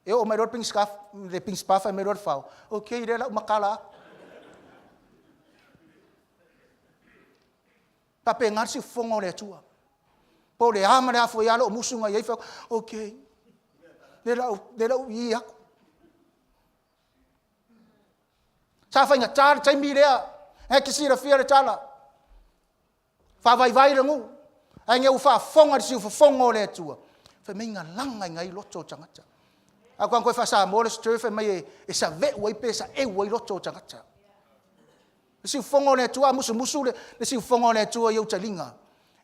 E o mai lor ping scarf, le ping spa fa mai lor whao. Okay, ile la makala. Pape ngar si fonga o le atua. Po le ama le afo ia lo musunga iai whao. Okay. Le lau I aku. Sa whainga tāra taimi rea. E kisira fia le tala. Wha vai rangu. Ai ngeu wha fonga le siu fonga o le atua. Wha minga langa ngai loto o tangata. A kwan koe wha sa mo le stir wha mai e sa ve wai pe sa e wai loto o tangata. Le siu fonga o le atua musu le siu fonga o le atua iau talinga.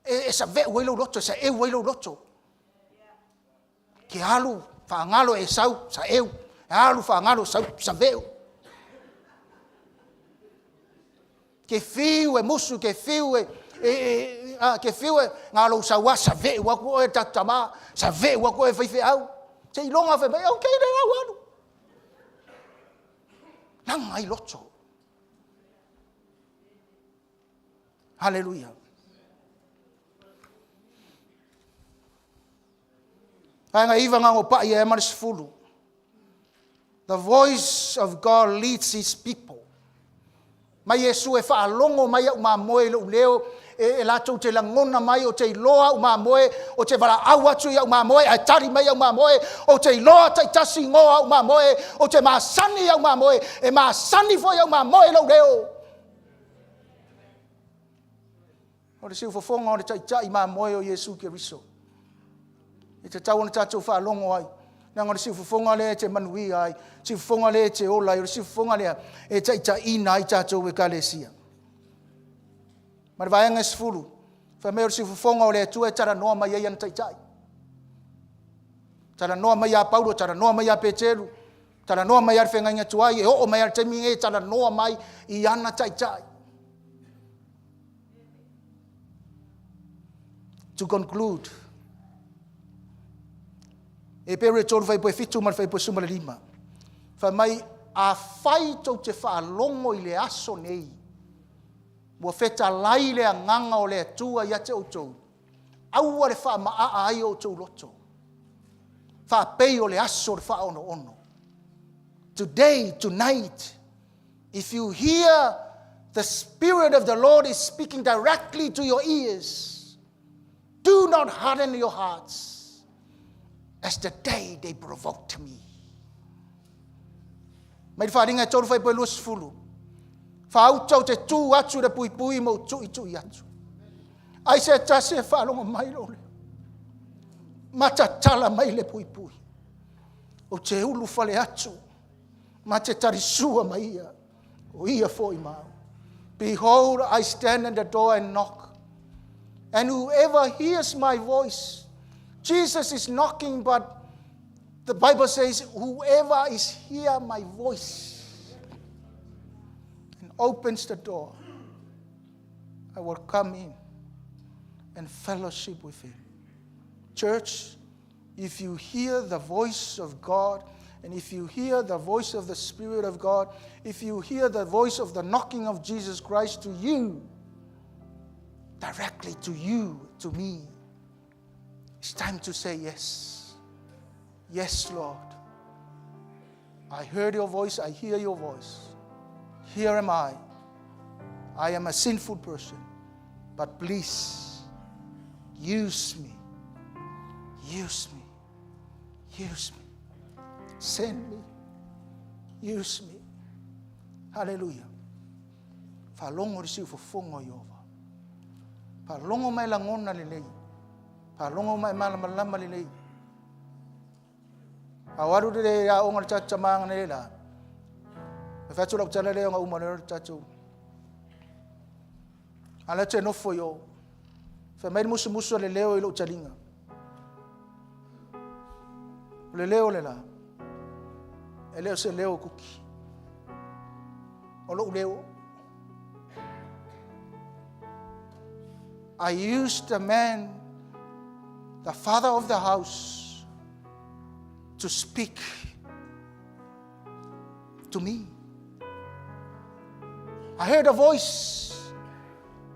E sa ve wai lo loto sa e wai lo loto. Ke alu wha ngalo e sau sa eu. E alu wha ngalo sau sa veu. Ke fiu e musu, ke fiu ke fiu e ngalo sa wa sa ve wa ko e tatama, sa ve wa ko e fai au. Se I longa fe, okay, le au anu. Nanga I loto. Hallelujah. Anga iwa nga ngopa I e maris fulu. The voice of God leads His people. Mai Yesu e whaalongo mai au mā moe leo e lātou te langona mai o te iloa au mā moe o te wala au atu au mā moe ai tari mai au mā moe o te iloa tai tasi ngoa au mā moe o te māsani au mā moe e māsani foi au mā moe leo. O le siu fofonga o le tai mā moe o Yesu Keriso. E te tau o le tātou whaalongo ai. Nanga le siu fofonga le te manui ai. Siu fofonga le te ola. O le siu fofonga le e taita ina ai tātou e kalesia. Ma le vaenga sfulu. Wha mea o le siu fofonga o le atua e tara noa mai ai ana taitai. Tara noa mai a Paulo, tara noa mai a Petelu. Tara noa mai a whengainga tuai. E o mai a taimi e tara noa mai I ana taitai. To conclude. E pere tolu fai poe fitu ma fai poe suma le lima. Fa mai a fai tau te whaalongo I le aso nei. Mua feta lai le nganga o le atua ia te outou. Aua le wha maa ai o tou loto. Wha pei o le aso le wha ono ono. Today, tonight, if you hear the Spirit of the Lord is speaking directly to your ears, do not harden your hearts. As the day they provoked me. Mai wharinga e tolu whai poe luas fulu. Whautau te tū atu re pui pui mo tui atu. Ai se tase e whalonga mai lo le. Mata tala mai le pui pui. O te ulu whale atu. Ma te tarisua mai ia. O ia foi mau. Behold, I stand at the door and knock. And whoever hears my voice, Jesus is knocking, but the Bible says, whoever is hear my voice and opens the door, I will come in and fellowship with him. Church, if you hear the voice of God, and if you hear the voice of the Spirit of God, if you hear the voice of the knocking of Jesus Christ to you, directly to you, to me, it's time to say yes. Yes, Lord. I heard your voice. I hear your voice. Here am I. I am a sinful person. But please, use me. Use me. Use me. Send me. Use me. Hallelujah. Falongo risiu fofongo Yehova. Falongo mai langona lelei. Palongo mai malama lelei. Awaru de ya ongal chacha mang nela. Fa chu lok chala le nga umane chachu. Ala che no foyo. Fa mai musu le leo ilo chalinga. Le leo lela. E leo se leo kuki. O lo leo. I used the man, the father of the house, to speak to me. I heard a voice.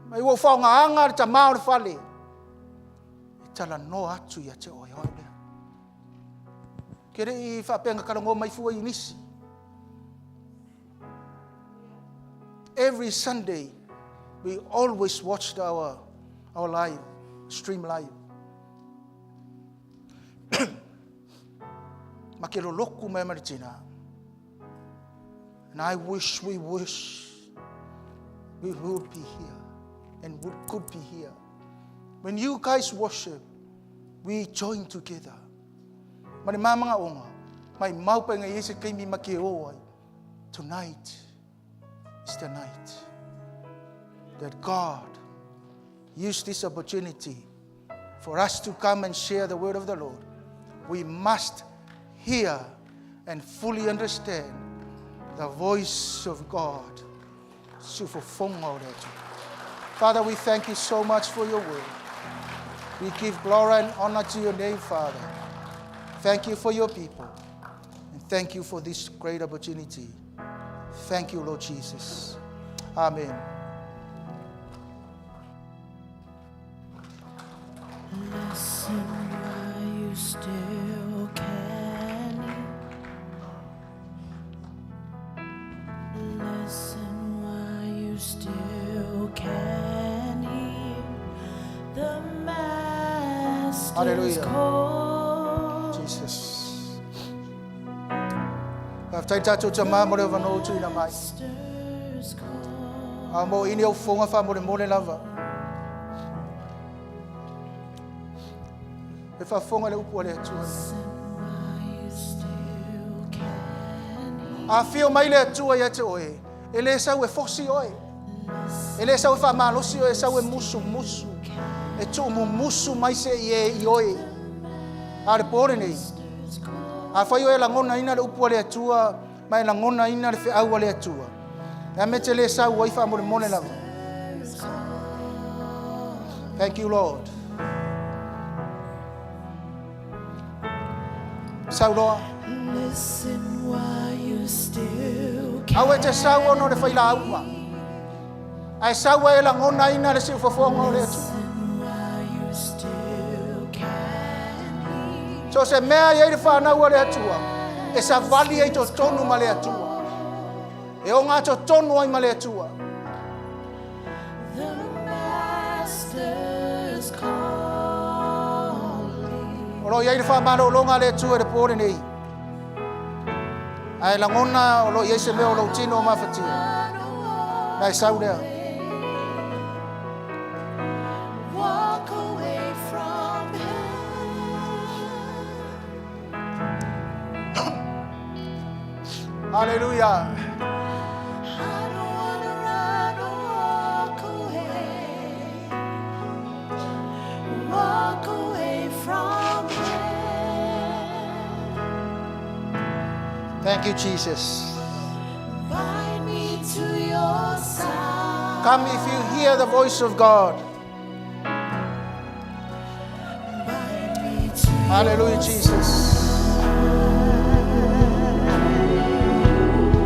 Mai wo fa nga anga ta mau fale. Tala no atu ya te o ya. Kere I fa penga kalongo mai fu inisi. Every Sunday we always watched our live, stream live. Makelo loku mai maritina. And I wish we would be here and could be here. When you guys worship, we join together. Mari mamanga onga, mai maupa nga yese kaimi makeo. Tonight is the night that God used this opportunity for us to come and share the word of the Lord. We must hear and fully understand the voice of God. Father, we thank you so much for your word. We give glory and honor to your name, Father. Thank you for your people. And thank you for this great opportunity. Thank you, Lord Jesus. Amen. Listen while you still can. Listen while you still can hear the Master's Hallelujah. call. Jesus. Taitato tama mo le vano tu ina mai. Master's call. Amo ini o fonga fa mo le lava. E fa fonga le upu le tu. Listen while you still can hear. A fio mai le tu ya te oe. Ele sa we fosi oe. Ele sa we fa malosi oe sa we musu. E tu mu musu mai se ye oe. Are pore nei. A fai oe la ngona ina le upu le atua, mai la ngona ina le whiau le atua. E me te le sa wai fa mo le mone lava. Thank you, Lord. Sauloa. Listen while you still can. Awe te sau ono le whaila aua. Ai sau e la ngona ina le si ufafonga o le atua. Listen while you still can. So se mea i eire whanau le atua. E sa vali e to tonu ma le atua. E o ngā to tonu ai ma le atua. The Master's calling. Olo i eire whamaro longa le atua le pōre nei. Ai la ngona olo i eise mea o lo tino o mawhatia. Nai sau lea. Walk away from Hallelujah. I don't wanna run or walk away. Walk away from Thank you, Jesus. Bind me to your side. Come if you hear the voice of God. Bind me to Hallelujah, Jesus.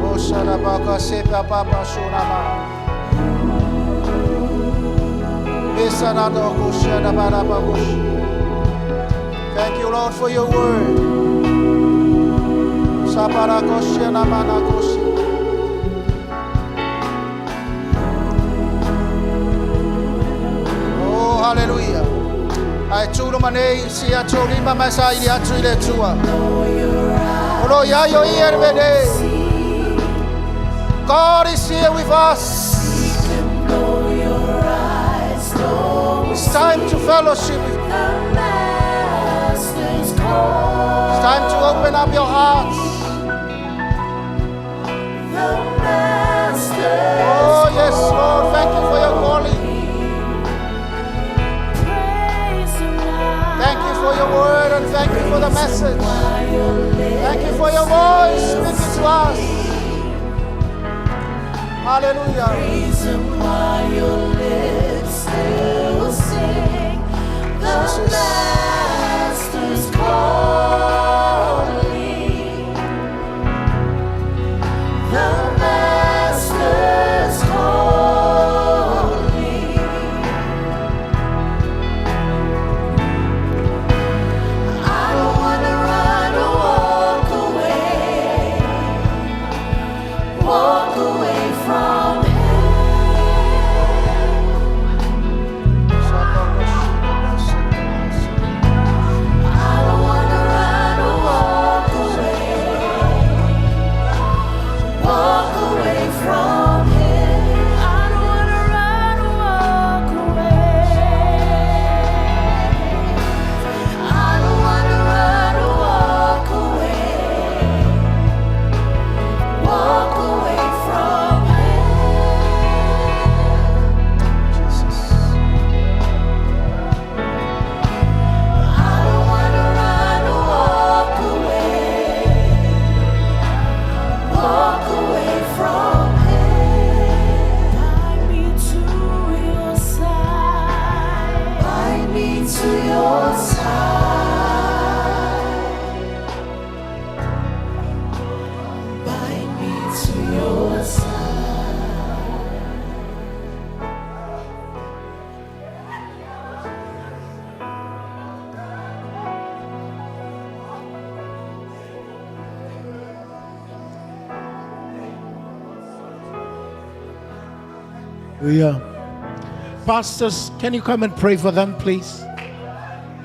Oh, Sharabaka, Sepa, Papa, Shunama. Besanado, Kushanabarabagos. Thank you, Lord, for your word. Saparakoshanamanakoshi. Oh, hallelujah. Ai tūro manei si atu rima masa ili atu ile tua. Olo ya yo iervede. God is here with us. It's time to fellowship with you. It's time to open up your hearts. Oh yes, Lord, thank you for your calling. Thank you for your word and thank you for the message. Thank you for your voice. Hallelujah. Reason why your lips still sing. The Master's calling. The Master's calling. I don't wanna run or walk away from Him. I don't wanna run or walk away from Him. I don't wanna run or walk away. I don't wanna run or walk away from Him. Jesus. I don't wanna run or walk away from Him. Bind me to your side. Bind me to your side. Bind me to your side. Pastors, can you come and pray for them, please?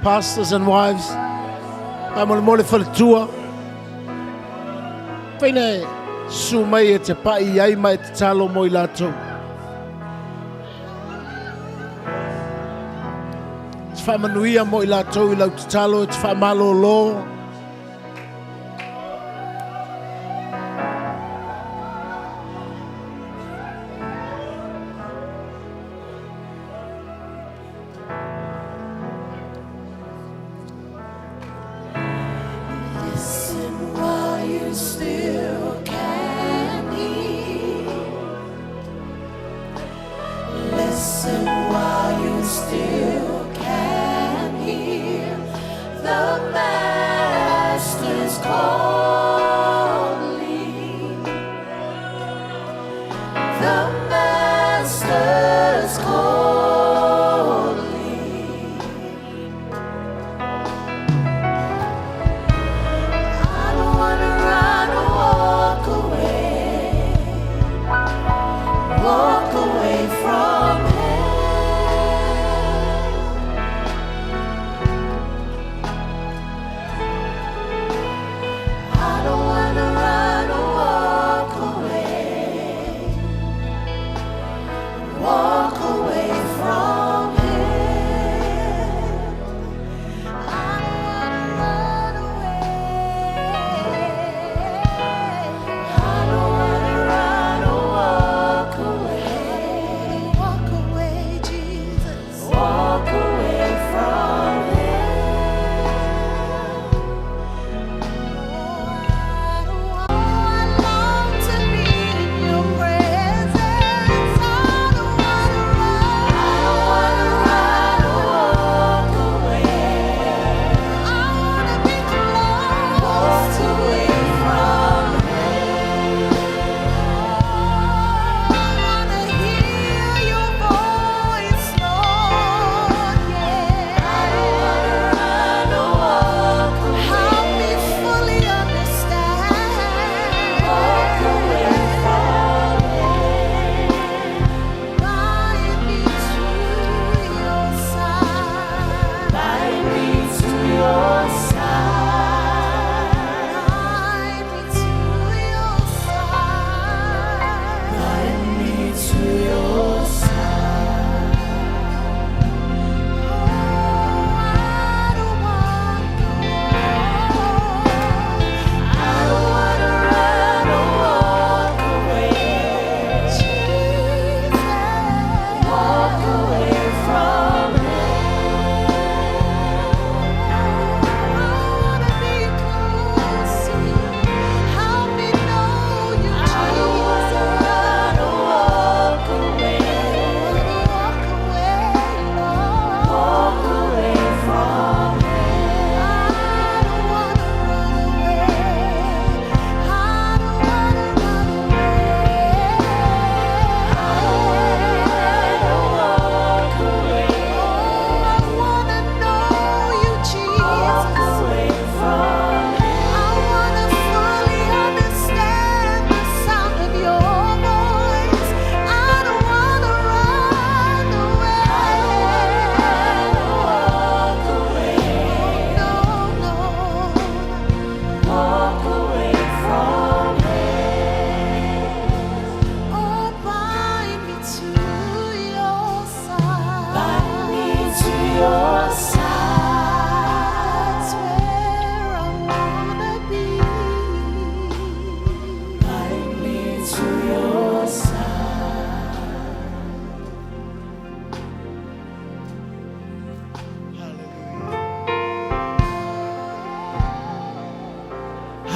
Pastors and wives, I'm on mole for the tour. Pene sumai te pai ai mai te talo mo i latou. Te whamanuia mo i latou I lau te talo, te whamalo lo. Listen while you still can hear. Listen while you still can hear. The Master's calling. The Master's calling. I don't wanna run or walk away from Him. I don't wanna run or walk away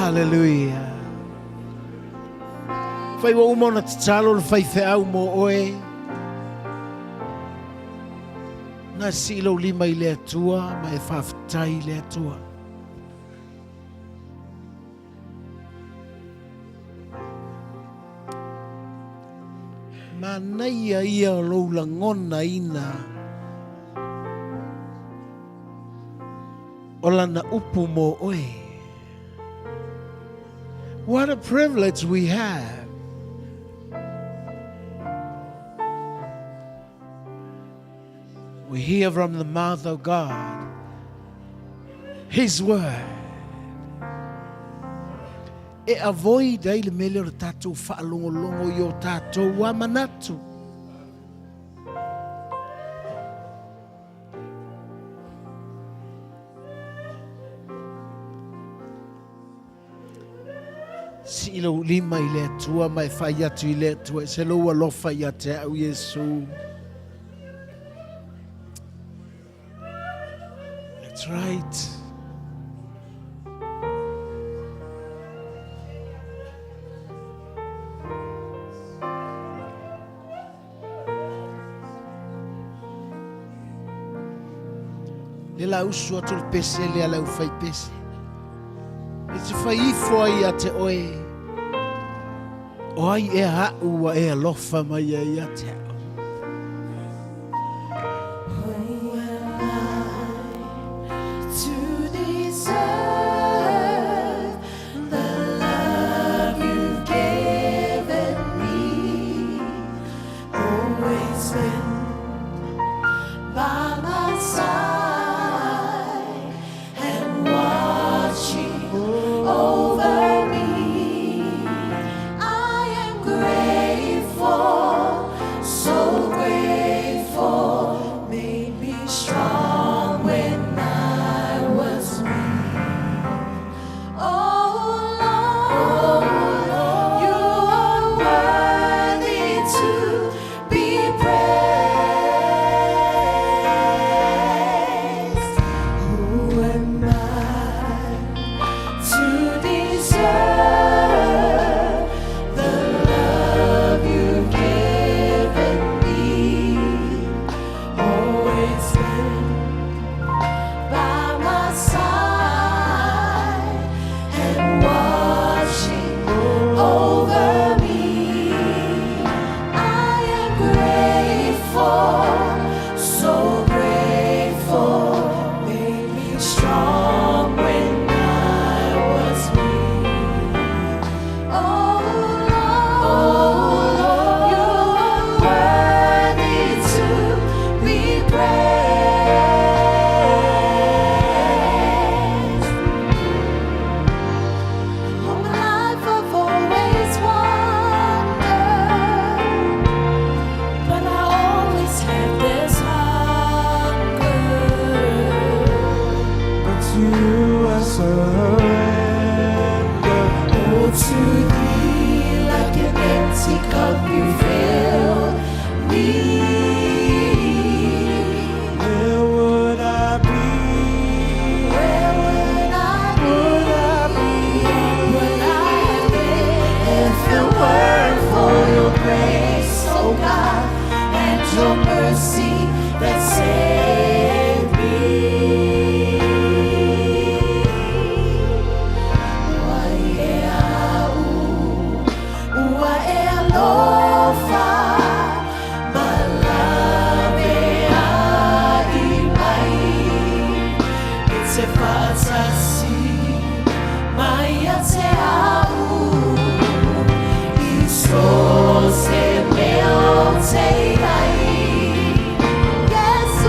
Hallelujah. Fai wa umona talo le fai fe au mo oe. Na silo lima ile atua, ma e whaftai ile atua. Ma naia ia o lou la ngona ina. O lana upu mo oe. What a privilege we have. We hear from the mouth of God His word. E avoid ai le mele o tātou whaalongolongo i o tātou wa manatu. Si ilo lima i le atua mai whai atu i le atua se lo alofa i ate au Yesu. That's right. Le la usu atu le pese le ala ufai pese. E te whai ifo ai a te oe. O ai e hau wa e alofa mai ai a te au. Say, yes,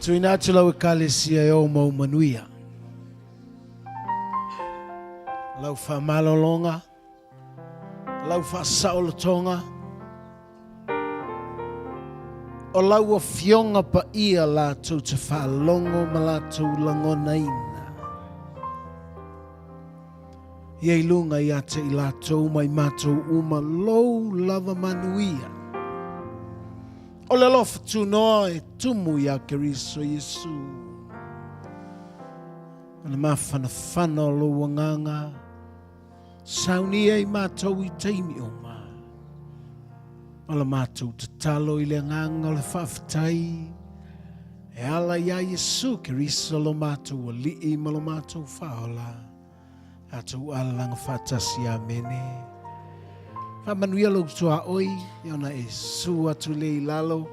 Tuina atu lau ekalesia e o mau manuia. Lau whamalolonga. Lau whasaolotonga. O lau a fionga pa ia lātou te whalongo ma lātou langona ina. Iei lunga ia te i lātou mai mātou uma lou lava manuia. O le lofa tu noa e tumu ia Keriso Yesu. Ana mawhana whana o lo wanganga. Sauni ei mātou I teimi o mā. Ala mātou te talo I le nganga o le whawhitai. E ala ia Yesu Keriso lo mātou a lii ma lo mātou whaola. Atou alanga whatasi a mene. Whamanuia lo tua oi, iona e su atu le I lalo.